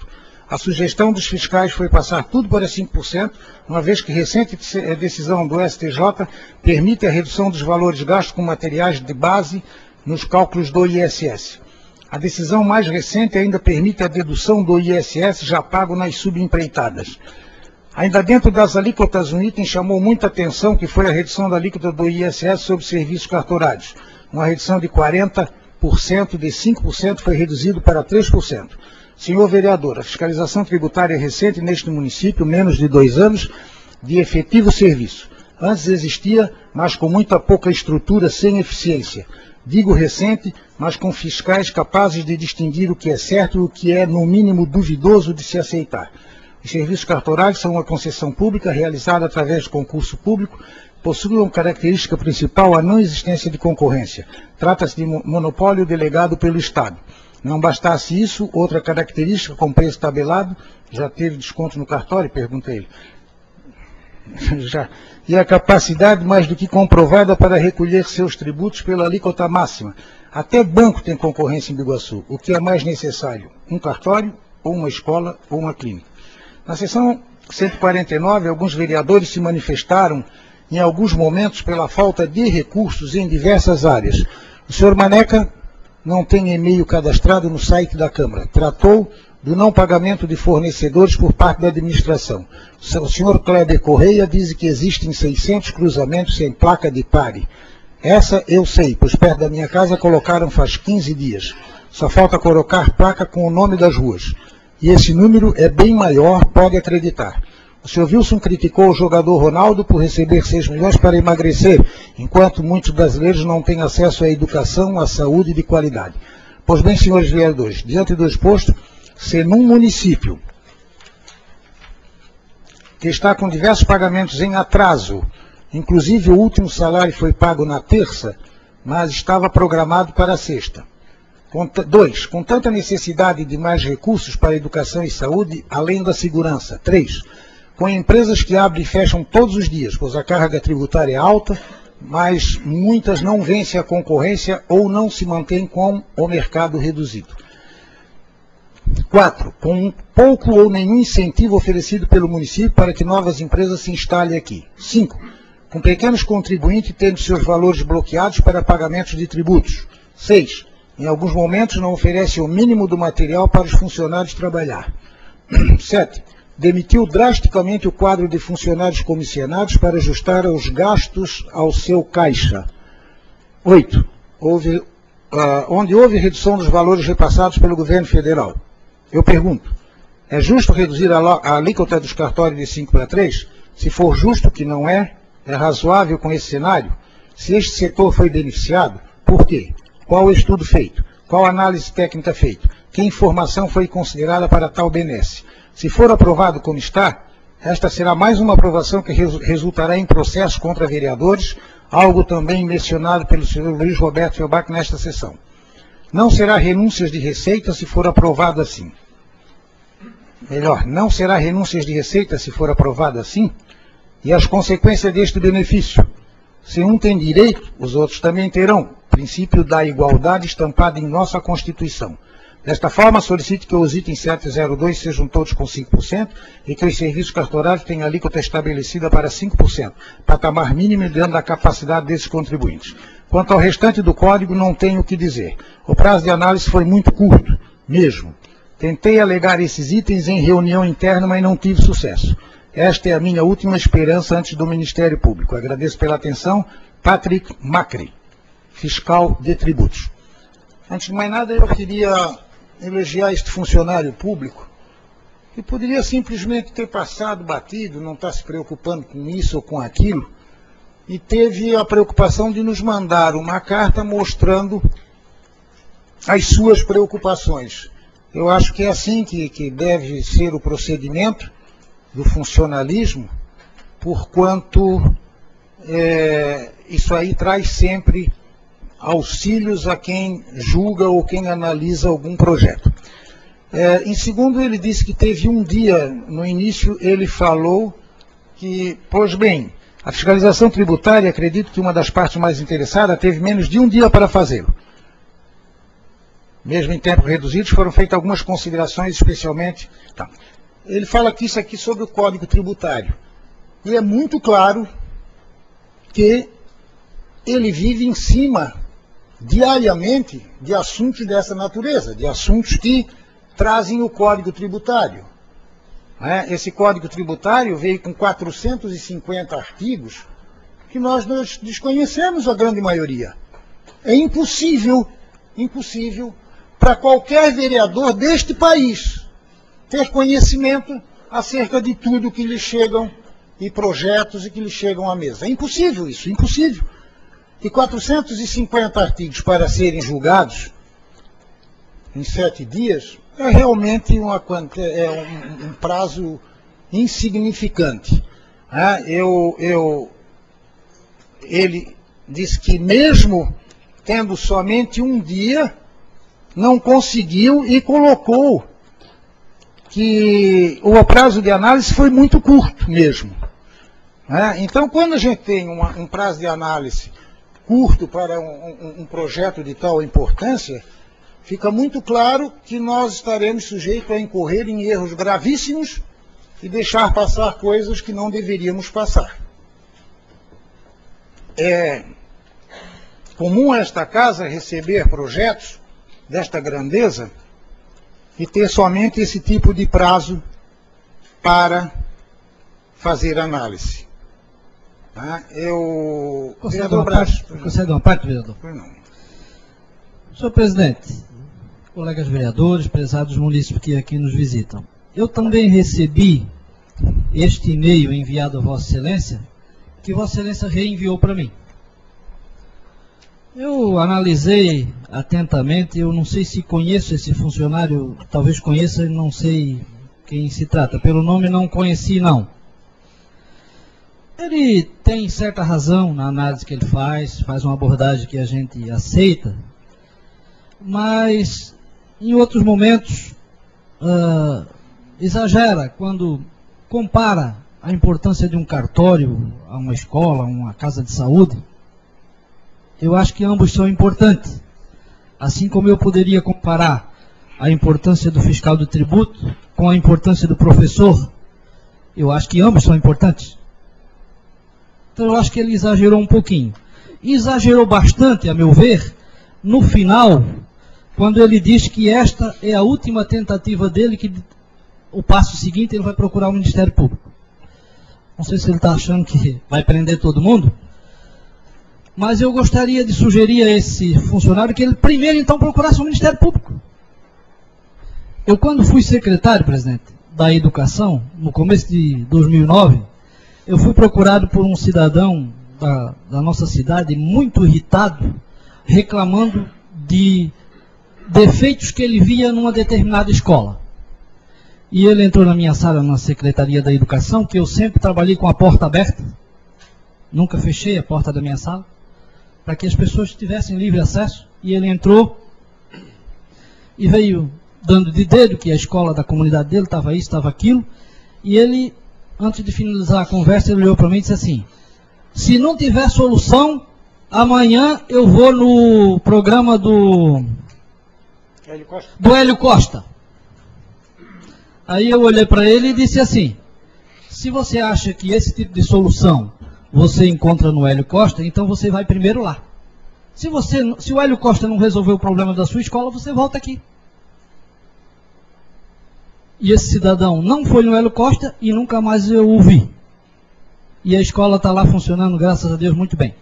S1: A sugestão dos fiscais foi passar tudo para 5%, uma vez que recente decisão do STJ permite a redução dos valores gastos com materiais de base nos cálculos do ISS. A decisão mais recente ainda permite a dedução do ISS já pago nas subempreitadas. Ainda dentro das alíquotas, um item chamou muita atenção, que foi a redução da alíquota do ISS sobre serviços cartorários. Uma redução de 40%, de 5% foi reduzido para 3%. Senhor vereador, a fiscalização tributária recente neste município, menos de 2 anos, de efetivo serviço. Antes existia, mas com muita pouca estrutura, sem eficiência. Digo recente, mas com fiscais capazes de distinguir o que é certo e o que é, no mínimo, duvidoso de se aceitar. Os serviços cartorários são uma concessão pública realizada através de concurso público, possuem como característica principal a não existência de concorrência. Trata-se de monopólio delegado pelo Estado. Não bastasse isso, outra característica, com preço tabelado, já teve desconto no cartório? Perguntei ele. Já. E a capacidade mais do que comprovada para recolher seus tributos pela alíquota máxima. Até banco tem concorrência em Biguaçu. O que é mais necessário? Um cartório, ou uma escola, ou uma clínica. Na sessão 149, alguns vereadores se manifestaram em alguns momentos pela falta de recursos em diversas áreas. O senhor Maneca não tem e-mail cadastrado no site da Câmara. Tratou do não pagamento de fornecedores por parte da administração. O senhor Kleber Correia diz que existem 600 cruzamentos sem placa de pare. Essa eu sei, pois perto da minha casa colocaram faz 15 dias. Só falta colocar placa com o nome das ruas. E esse número é bem maior, pode acreditar. O senhor Wilson criticou o jogador Ronaldo por receber 6 milhões para emagrecer, enquanto muitos brasileiros não têm acesso à educação, à saúde de qualidade. Pois bem, senhores vereadores, diante do exposto, se num município que está com diversos pagamentos em atraso, inclusive o último salário foi pago na terça, mas estava programado para a sexta. 2. Com tanta necessidade de mais recursos para educação e saúde, além da segurança. 3. Com empresas que abrem e fecham todos os dias, pois a carga tributária é alta, mas muitas não vencem a concorrência ou não se mantêm com o mercado reduzido. 4. Com pouco ou nenhum incentivo oferecido pelo município para que novas empresas se instalem aqui. 5. Com pequenos contribuintes tendo seus valores bloqueados para pagamentos de tributos. 6. Em alguns momentos não oferece o mínimo do material para os funcionários trabalhar. 7. Demitiu drasticamente o quadro de funcionários comissionados para ajustar os gastos ao seu caixa. 8. Onde houve redução dos valores repassados pelo governo federal. Eu pergunto, é justo reduzir a alíquota dos cartórios de 5 para 3? Se for justo, que não é razoável com esse cenário? Se este setor foi beneficiado, por quê? Qual o estudo feito? Qual a análise técnica feita? Que informação foi considerada para tal benesse? Se for aprovado como está, esta será mais uma aprovação que resultará em processo contra vereadores, algo também mencionado pelo senhor Luiz Roberto Felbach nesta sessão. Não será renúncias de receita se for aprovado assim. Melhor, não será renúncias de receita se for aprovado assim? E as consequências deste benefício? Se um tem direito, os outros também terão. Princípio da igualdade estampado em nossa Constituição. Desta forma, solicito que os itens 7 e 02 sejam todos com 5% e que os serviços cartorários tenham alíquota estabelecida para 5%, patamar mínimo dentro da capacidade desses contribuintes. Quanto ao restante do código, não tenho o que dizer. O prazo de análise foi muito curto, mesmo. Tentei alegar esses itens em reunião interna, mas não tive sucesso. Esta é a minha última esperança antes do Ministério Público. Agradeço pela atenção. Patrick Macri, fiscal de tributos. Antes de mais nada, eu queria elogiar este funcionário público, que poderia simplesmente ter passado batido, não estar se preocupando com isso ou com aquilo, e teve a preocupação de nos mandar uma carta mostrando as suas preocupações. Eu acho que é assim que deve ser o procedimento do funcionalismo, porquanto isso aí traz sempre auxílios a quem julga ou quem analisa algum projeto. Em segundo, ele disse que teve um dia, no início ele falou que, pois bem, a fiscalização tributária, acredito que uma das partes mais interessadas, teve menos de um dia para fazê-lo. Mesmo em tempos reduzidos, foram feitas algumas considerações, especialmente... Tá. Ele fala que isso aqui sobre o Código Tributário. E é muito claro que ele vive em cima, diariamente, de assuntos dessa natureza, de assuntos que trazem o Código Tributário. Esse Código Tributário veio com 450 artigos que nós desconhecemos a grande maioria. É impossível para qualquer vereador deste país ter conhecimento acerca de tudo que lhe chegam e projetos e que lhe chegam à mesa. É impossível isso, impossível. E 450 artigos para serem julgados em 7 dias é realmente um prazo insignificante. Ele disse que mesmo tendo somente um dia, não conseguiu e colocou que o prazo de análise foi muito curto mesmo. Então, quando a gente tem um prazo de análise curto para um projeto de tal importância, fica muito claro que nós estaremos sujeitos a incorrer em erros gravíssimos e deixar passar coisas que não deveríamos passar. É comum a esta casa receber projetos desta grandeza e ter somente esse tipo de prazo para fazer análise.
S5: Concede uma parte, vereador. Senhor presidente, colegas vereadores, prezados munícipes que aqui nos visitam, eu também recebi este e-mail enviado a Vossa Excelência, que Vossa Excelência reenviou para mim. Eu analisei atentamente, eu não sei se conheço esse funcionário, talvez conheça, não sei quem se trata. Pelo nome não conheci, não. Ele tem certa razão na análise que ele faz uma abordagem que a gente aceita, mas em outros momentos exagera quando compara a importância de um cartório a uma escola, a uma casa de saúde. eu acho que ambos são importantes. Assim como eu poderia comparar a importância do fiscal do tributo com a importância do professor, eu acho que ambos são importantes. Então eu acho que ele exagerou um pouquinho. E exagerou bastante, a meu ver, no final, quando ele diz que esta é a última tentativa dele, que o passo seguinte ele vai procurar o Ministério Público. Não sei se ele está achando que vai prender todo mundo, mas eu gostaria de sugerir a esse funcionário que ele primeiro então procurasse o Ministério Público. Eu, quando fui secretário, presidente, da Educação, no começo de 2009, eu fui procurado por um cidadão da nossa cidade muito irritado, reclamando de defeitos que ele via numa determinada escola. E ele entrou na minha sala, na Secretaria da Educação, que eu sempre trabalhei com a porta aberta, nunca fechei a porta da minha sala, para que as pessoas tivessem livre acesso. E ele entrou e veio dando de dedo que a escola da comunidade dele estava isso, estava aquilo. E ele, antes de finalizar a conversa, ele olhou para mim e disse assim: se não tiver solução, amanhã eu vou no programa do Hélio Costa. Aí eu olhei para ele e disse assim: se você acha que esse tipo de solução você encontra no Hélio Costa, então você vai primeiro lá. Se o Hélio Costa não resolver o problema da sua escola, você volta aqui. E esse cidadão não foi no Hélio Costa e nunca mais eu o vi. E a escola está lá funcionando, graças a Deus, muito bem.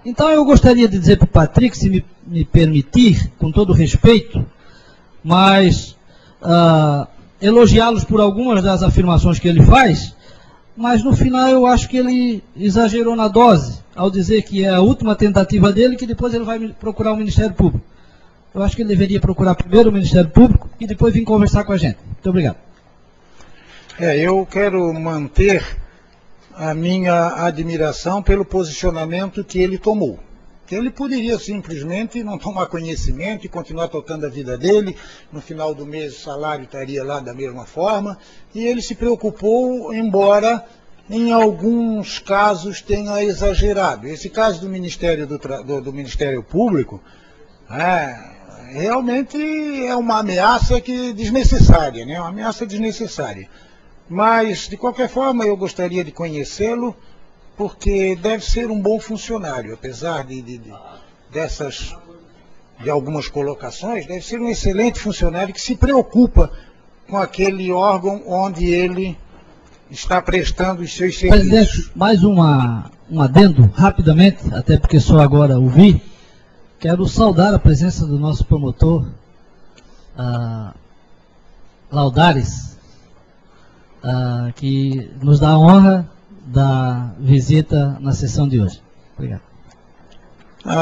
S5: Então eu gostaria de dizer para o Patrick, se me permitir, com todo respeito, mas elogiá-los por algumas das afirmações que ele faz, mas no final eu acho que ele exagerou na dose, ao dizer que é a última tentativa dele, que depois ele vai procurar o Ministério Público. Eu acho que ele deveria procurar primeiro o Ministério Público e depois vir conversar com a gente. Muito obrigado.
S1: Eu quero manter a minha admiração pelo posicionamento que ele tomou. Que ele poderia simplesmente não tomar conhecimento e continuar tocando a vida dele, no final do mês o salário estaria lá da mesma forma, e ele se preocupou, embora em alguns casos tenha exagerado. Esse caso do Ministério, do Ministério Público, realmente é uma ameaça desnecessária, né? Uma ameaça desnecessária. Mas, de qualquer forma, eu gostaria de conhecê-lo, porque deve ser um bom funcionário, apesar de algumas colocações, deve ser um excelente funcionário que se preocupa com aquele órgão onde ele está prestando os seus serviços.
S5: Presidente, mais um adendo, rapidamente, até porque só agora ouvi. Quero saudar a presença do nosso promotor, Laudares, que nos dá a honra da visita na sessão de hoje. Obrigado.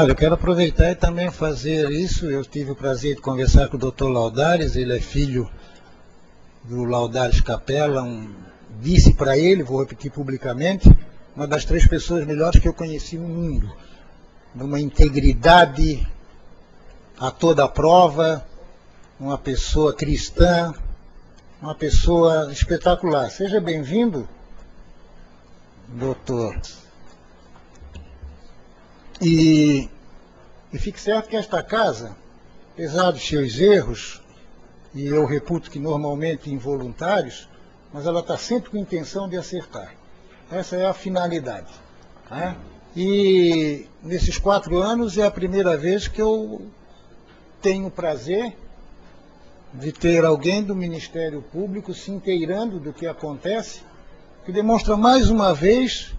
S1: Eu quero aproveitar e também fazer isso. Eu tive o prazer de conversar com o Dr. Laudares, ele é filho do Laudares Capella, disse para ele, vou repetir publicamente, uma das 3 pessoas melhores que eu conheci no mundo. Numa integridade a toda prova, uma pessoa cristã, uma pessoa espetacular. Seja bem-vindo, doutor. E fique certo que esta casa, apesar dos seus erros, e eu reputo que normalmente involuntários, mas ela está sempre com intenção de acertar. Essa é a finalidade, né? E nesses 4 anos é a primeira vez que eu tenho o prazer de ter alguém do Ministério Público se inteirando do que acontece, que demonstra mais uma vez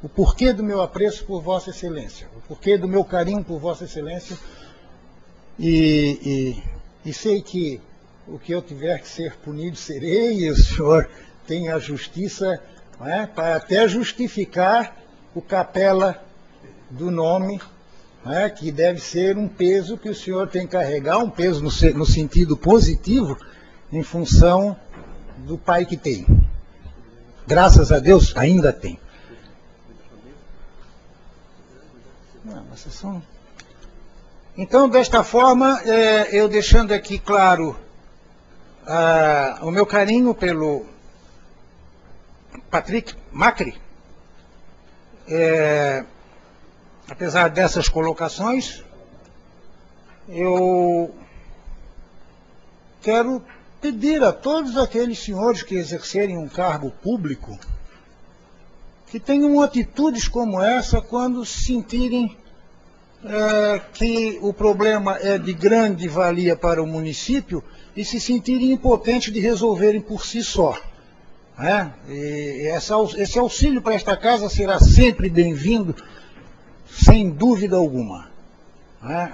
S1: o porquê do meu apreço por Vossa Excelência, o porquê do meu carinho por Vossa Excelência, e sei que o que eu tiver que ser punido serei, e o senhor tem a justiça, né, para até justificar o Capella do nome, né, que deve ser um peso que o senhor tem que carregar, um peso no sentido positivo, em função do pai que tem. Graças a Deus, ainda tem. Então, desta forma, eu deixando aqui claro o meu carinho pelo Patrick Macri, apesar dessas colocações, eu quero pedir a todos aqueles senhores que exercerem um cargo público que tenham atitudes como essa quando se sentirem que o problema é de grande valia para o município e se sentirem impotentes de resolverem por si só. E esse auxílio para esta casa será sempre bem-vindo, sem dúvida alguma.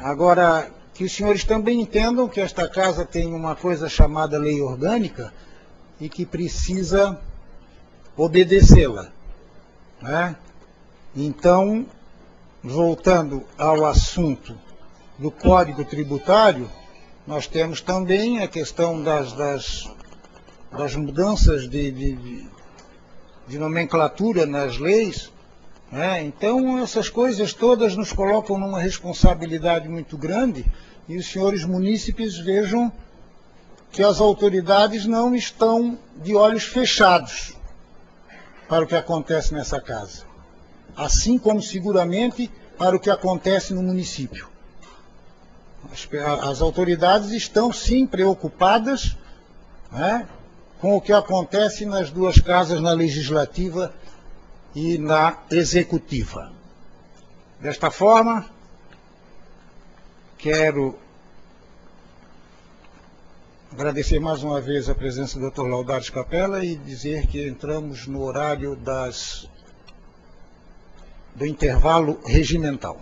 S1: Agora, que os senhores também entendam que esta casa tem uma coisa chamada lei orgânica e que precisa obedecê-la. Então, voltando ao assunto do Código Tributário, nós temos também a questão das mudanças de nomenclatura nas leis. Então, essas coisas todas nos colocam numa responsabilidade muito grande e os senhores munícipes vejam que as autoridades não estão de olhos fechados para o que acontece nessa casa, assim como seguramente para o que acontece no município. As autoridades estão sim preocupadas com o que acontece nas duas casas, na legislativa e na executiva. Desta forma, quero agradecer mais uma vez a presença do Dr. Laudares Capella e dizer que entramos no horário do intervalo regimental.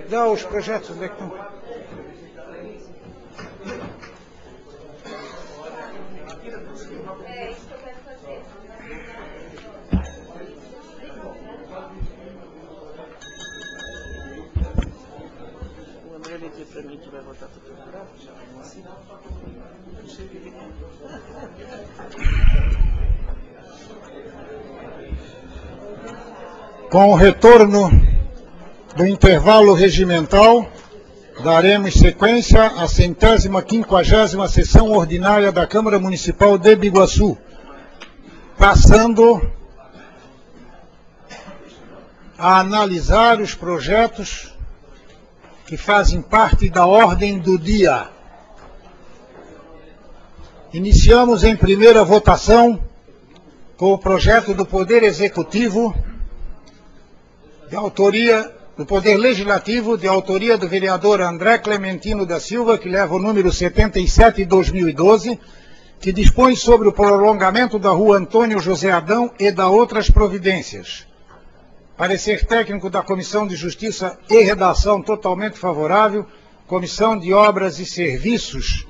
S1: Dá os projetos, onde é que estão?
S7: O André me disse para mim que vai votar fotográfico, já não assim.
S1: Com o retorno do intervalo regimental, daremos sequência à 150ª sessão ordinária da Câmara Municipal de Biguaçu, passando a analisar os projetos que fazem parte da ordem do dia. Iniciamos em primeira votação com o projeto do Poder Executivo, de autoria do Poder Legislativo, de autoria do vereador André Clementino da Silva, que leva o número 77/2012, que dispõe sobre o prolongamento da rua Antônio José Adão e da outras providências. Parecer técnico da Comissão de Justiça e Redação totalmente favorável. Comissão de Obras e Serviços,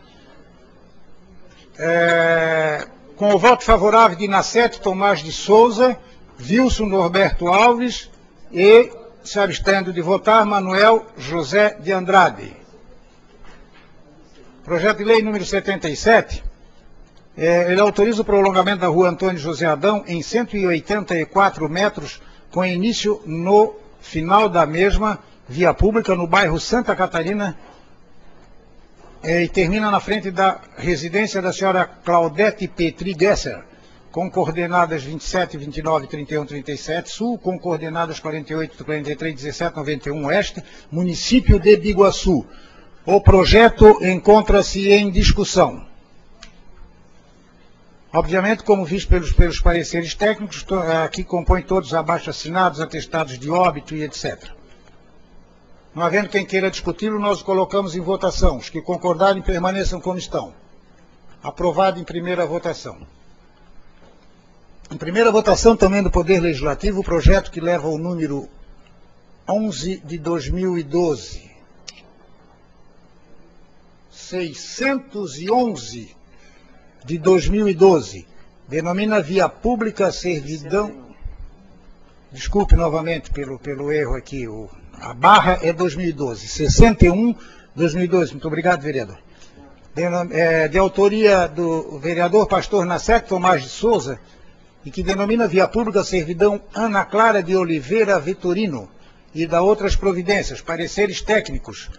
S1: com o voto favorável de Nacete Tomás de Souza, Wilson Norberto Alves e, se abstendo de votar, Manuel José de Andrade. Projeto de lei número 77, ele autoriza o prolongamento da rua Antônio José Adão em 184 metros, com início no final da mesma, via pública, no bairro Santa Catarina, e termina na frente da residência da senhora Claudete Petri Gesser, com coordenadas 27, 29, 31, 37 sul, com coordenadas 48, 43, 17, 91 oeste, município de Biguaçu. O projeto encontra-se em discussão. Obviamente, como visto pelos pareceres técnicos, aqui compõem todos abaixo assinados, atestados de óbito e etc. Não havendo quem queira discuti-lo, nós o colocamos em votação. Os que concordarem permaneçam como estão. Aprovado em primeira votação. Em primeira votação também do Poder Legislativo, o projeto que leva o número 11 de 2012. 611 de 2012. Denomina via pública servidão... Desculpe novamente pelo erro aqui. A barra é 2012. 61, 2012. Muito obrigado, vereador. De autoria do vereador pastor Nacete Tomás de Souza, e que denomina via pública servidão Ana Clara de Oliveira Vitorino, e da outras providências. Pareceres técnicos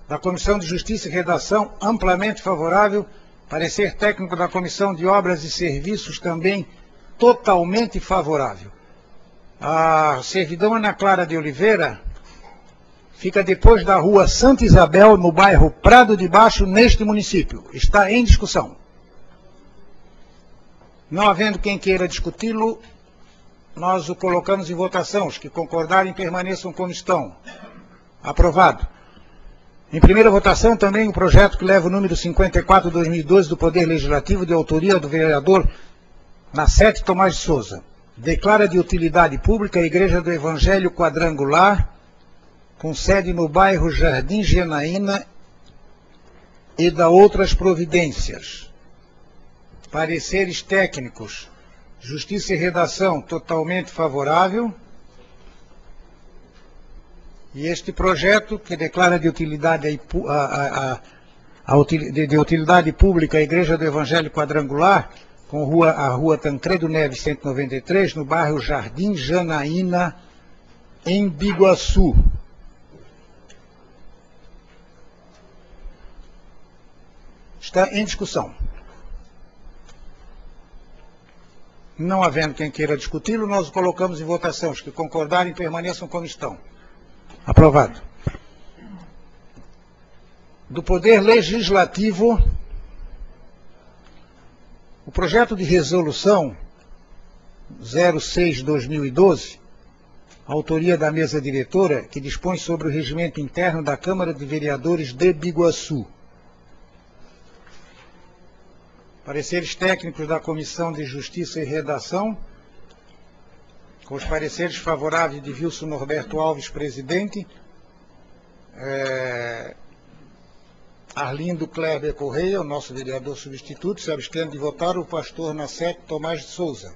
S1: da Comissão de Justiça e Redação amplamente favorável. Parecer técnico da Comissão de Obras e Serviços também totalmente favorável. A servidão Ana Clara de Oliveira fica depois da rua Santa Isabel, no bairro Prado de Baixo, neste município. Está em discussão. Não havendo quem queira discuti-lo, nós o colocamos em votação. Os que concordarem permaneçam como estão. Aprovado. Em primeira votação também o projeto que leva o número 54/2012 do Poder Legislativo, de autoria do vereador Nacete Tomás de Souza. Declara de utilidade pública a Igreja do Evangelho Quadrangular, com sede no bairro Jardim Janaína, e da outras providências. Pareceres técnicos, Justiça e Redação totalmente favorável. E este projeto, que declara de utilidade, de utilidade pública a Igreja do Evangelho Quadrangular, com a rua Tancredo Neves 193, no bairro Jardim Janaína, em Biguaçu. Está em discussão. Não havendo quem queira discuti-lo, nós o colocamos em votação. Os que concordarem permaneçam como estão. Aprovado. Do Poder Legislativo, o projeto de resolução 06/2012, autoria da mesa diretora, que dispõe sobre o regimento interno da Câmara de Vereadores de Biguaçu. Pareceres técnicos da Comissão de Justiça e Redação, com os pareceres favoráveis de Wilson Norberto Alves, presidente, Arlindo Kleber Correia, o nosso vereador substituto, se abstendo de votar o pastor Nassete Tomás de Souza.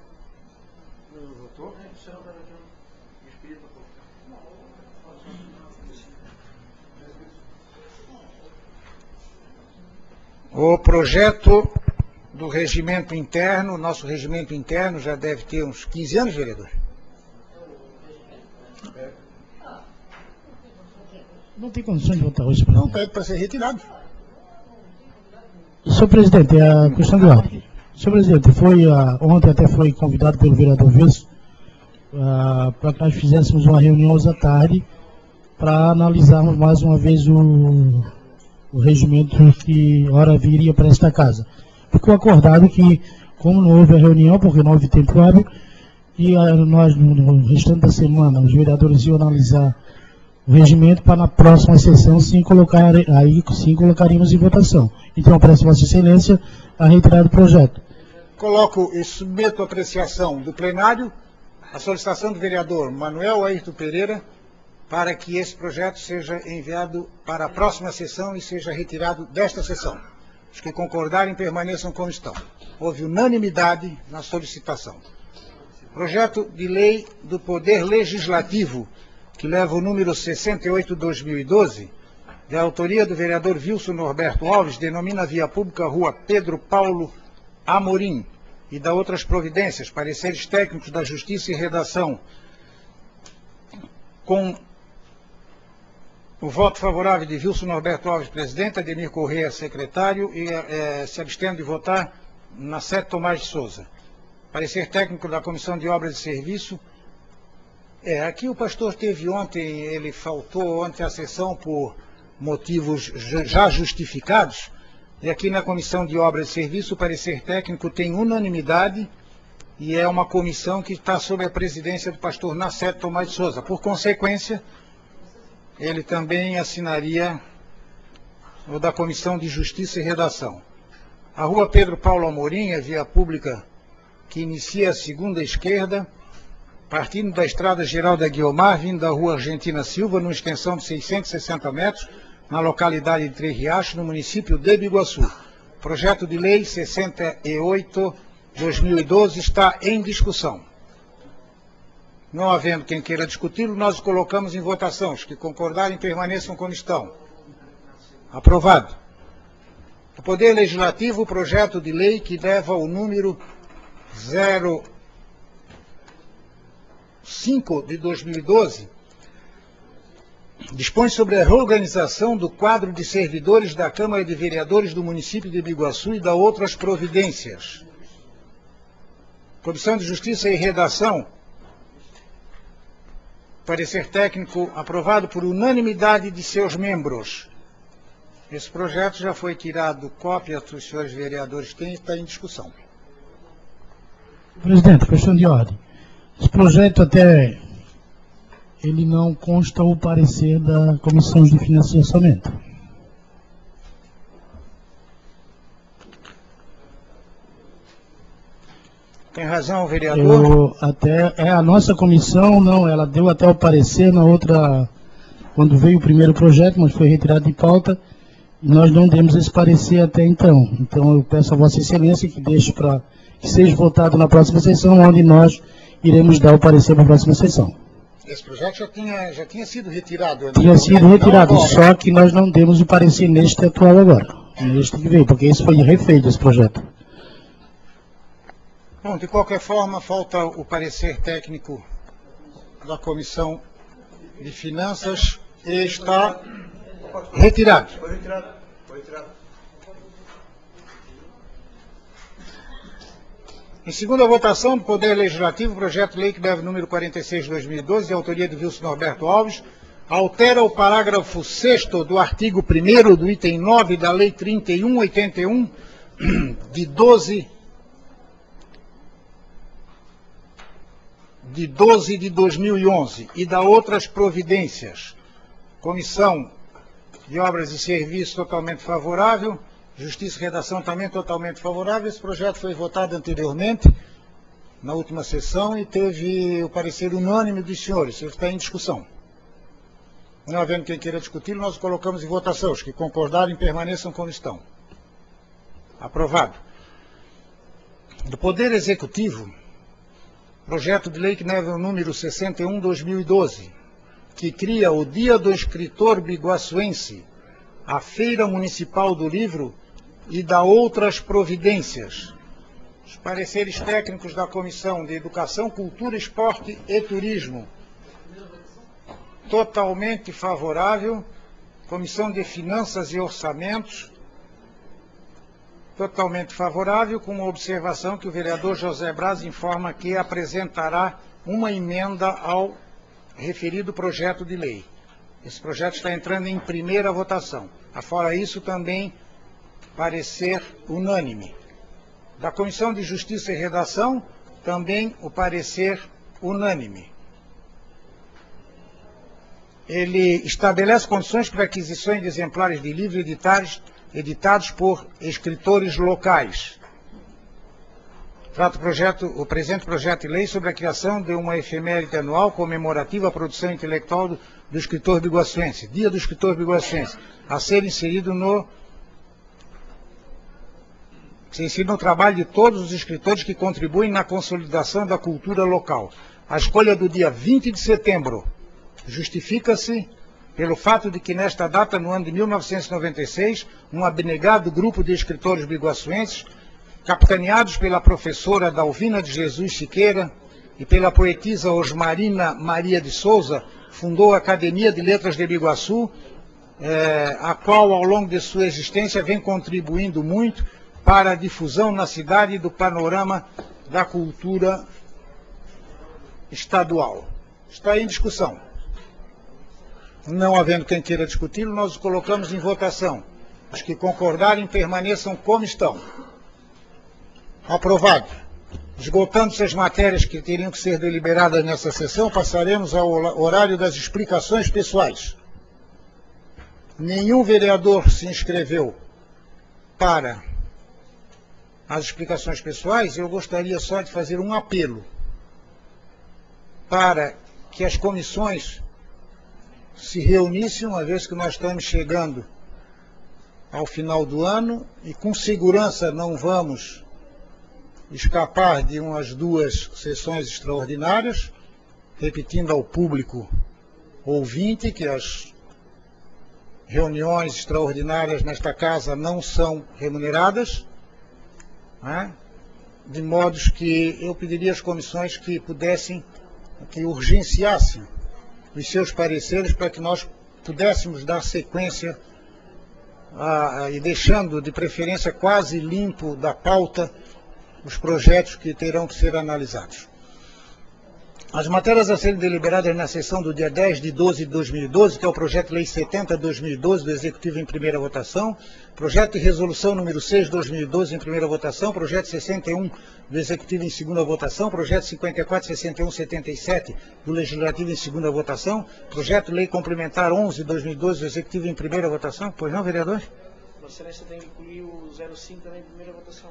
S1: O projeto do regimento interno, nosso regimento interno já deve ter uns 15 anos, vereador?
S5: Não tem condições de votar hoje.
S1: Não, pede para ser retirado.
S5: Senhor presidente, a questão de ordem. Senhor presidente, ontem até foi convidado pelo vereador Wilson para que nós fizéssemos uma reunião hoje à tarde para analisarmos mais uma vez o regimento que ora viria para esta casa. Ficou acordado que, como não houve a reunião, porque não houve tempo hábil, e nós, no restante da semana, os vereadores iam analisar o regimento para na próxima sessão sim colocaríamos em votação. Então, peço Vossa Excelência a retirada do projeto.
S1: Coloco e submeto a apreciação do plenário a solicitação do vereador Manuel Ayrton Pereira para que esse projeto seja enviado para a próxima sessão e seja retirado desta sessão. Os que concordarem permaneçam como estão. Houve unanimidade na solicitação. Projeto de lei do Poder Legislativo, que leva o número 68/2012, de autoria do vereador Wilson Norberto Alves, denomina via pública Rua Pedro Paulo Amorim, e dá outras providências, pareceres técnicos da Justiça e Redação, com o voto favorável de Wilson Norberto Alves, presidente, Ademir Correia, secretário, e se abstendo de votar, Nassete Tomás de Souza. Parecer técnico da Comissão de Obras e Serviço. Aqui o pastor teve ontem, ele faltou ontem à sessão por motivos já justificados, e aqui na Comissão de Obras e Serviço o parecer técnico tem unanimidade, e é uma comissão que está sob a presidência do pastor Nassete Tomás de Souza. Por consequência, ele também assinaria o da Comissão de Justiça e Redação. A Rua Pedro Paulo Amorim é via pública que inicia a segunda esquerda, partindo da Estrada Geral da Guiomar, vindo da Rua Argentina Silva, numa extensão de 660 metros, na localidade de Três Riachos, no município de Biguaçu. Projeto de lei 68/2012 está em discussão. Não havendo quem queira discuti-lo, nós o colocamos em votação. Os que concordarem permaneçam como estão. Aprovado. O Poder Legislativo, o projeto de lei que leva o número 05/2012, dispõe sobre a reorganização do quadro de servidores da Câmara de Vereadores do município de Biguaçu e da outras providências. Comissão de Justiça e Redação. Parecer técnico aprovado por unanimidade de seus membros. Esse projeto já foi tirado cópia dos senhores vereadores têm e está em discussão.
S5: Presidente, questão de ordem. Esse projeto até ele não consta o parecer da Comissão de Finanças e Orçamento.
S1: Tem razão, vereador.
S5: A nossa comissão, não, ela deu até o parecer na outra, quando veio o primeiro projeto, mas foi retirado de pauta, e nós não demos esse parecer até então. Então eu peço a Vossa Excelência que deixe para que seja votado na próxima sessão, onde nós iremos dar o parecer para a próxima sessão.
S1: Esse projeto já tinha sido retirado.
S5: Tinha sido retirado, só que nós não demos o parecer neste atual agora, neste que veio, porque esse foi refeito, esse projeto.
S1: Bom, de qualquer forma, falta o parecer técnico da Comissão de Finanças e está retirado.
S6: Foi retirado.
S1: Em segunda votação do Poder Legislativo, o projeto de lei que leva o número 46/2012, de autoria de Wilson Norberto Alves, altera o parágrafo 6º do artigo 1º do item 9 da Lei 3181, de 12 de 2011, e dá outras providências. Comissão de Obras e Serviços totalmente favorável, Justiça e Redação também totalmente favorável. Esse projeto foi votado anteriormente, na última sessão, e teve o parecer unânime dos senhores. Ele está em discussão. Não havendo quem queira discutir, nós colocamos em votação. Os que concordarem permaneçam como estão. Aprovado. Do Poder Executivo, projeto de lei que leva o número 61/2012, que cria o Dia do Escritor Biguaçuense, a Feira Municipal do Livro e da outras providências. Os pareceres técnicos da Comissão de Educação, Cultura, Esporte e Turismo. Totalmente favorável. Comissão de Finanças e Orçamentos. Totalmente favorável, com uma observação que o vereador José Braz informa que apresentará uma emenda ao referido projeto de lei. Esse projeto está entrando em primeira votação. Afora isso, também parecer unânime. Da Comissão de Justiça e Redação, também o parecer unânime. Ele estabelece condições para aquisições de exemplares de livros editados por escritores locais. Trata o presente projeto de lei sobre a criação de uma efeméride anual comemorativa à produção intelectual do escritor biguaçuense, Dia do Escritor Biguaçuense, a ser inserido no trabalho de todos os escritores que contribuem na consolidação da cultura local. A escolha do dia 20 de setembro justifica-se pelo fato de que nesta data, no ano de 1996, um abnegado grupo de escritores biguaçuenses, capitaneados pela professora Dalvina de Jesus Siqueira e pela poetisa Osmarina Maria de Souza, fundou a Academia de Letras de Biguaçu, a qual, ao longo de sua existência, vem contribuindo muito para a difusão na cidade do panorama da cultura estadual. Está em discussão. Não havendo quem queira discuti-lo, nós o colocamos em votação. Os que concordarem permaneçam como estão. Aprovado. Esgotando-se as matérias que teriam que ser deliberadas nessa sessão, passaremos ao horário das explicações pessoais. Nenhum vereador se inscreveu para as explicações pessoais. Eu gostaria só de fazer um apelo para que as comissões se reunissem, uma vez que nós estamos chegando ao final do ano e com segurança não vamos escapar de umas 2 sessões extraordinárias, repetindo ao público ouvinte que as reuniões extraordinárias nesta casa não são remuneradas, né? De modo que eu pediria às comissões que pudessem, que urgenciassem os seus pareceres para que nós pudéssemos dar sequência e deixando de preferência quase limpo da pauta os projetos que terão que ser analisados. As matérias a serem deliberadas na sessão do dia 10 de 12 de 2012, que é o projeto de lei 70/2012 do Executivo em primeira votação, projeto de resolução número 6 de 2012 em primeira votação, projeto 61 do Executivo em segunda votação, projeto 54, 61, 77 do Legislativo em segunda votação, projeto de lei complementar 11 de 2012 do Executivo em primeira votação. Pois não, vereador?
S7: Vossa Excelência tem que incluir o 05 também em primeira votação.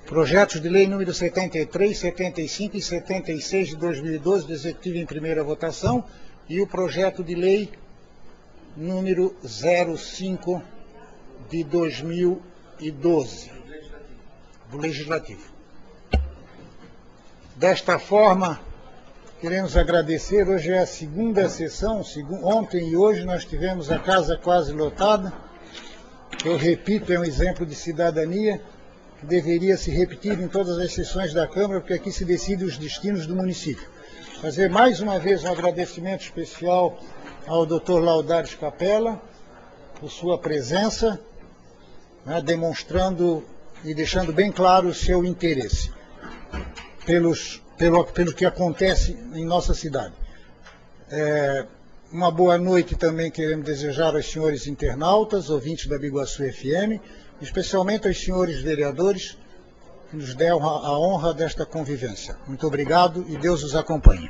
S1: Projetos de lei número 73, 75 e 76 de 2012 do Executivo em primeira votação e o projeto de lei número 05 de 2012 do Legislativo. Desta forma, queremos agradecer. Hoje é a segunda sessão, ontem e hoje nós tivemos a casa quase lotada. Eu repito, é um exemplo de cidadania que deveria se repetir em todas as sessões da Câmara, porque aqui se decidem os destinos do município. Fazer mais uma vez um agradecimento especial ao Dr. Laudares Capella por sua presença, né, demonstrando e deixando bem claro o seu interesse pelo que acontece em nossa cidade. Uma boa noite também queremos desejar aos senhores internautas, ouvintes da Biguaçu FM, especialmente aos senhores vereadores que nos deram a honra desta convivência. Muito obrigado e Deus os acompanhe.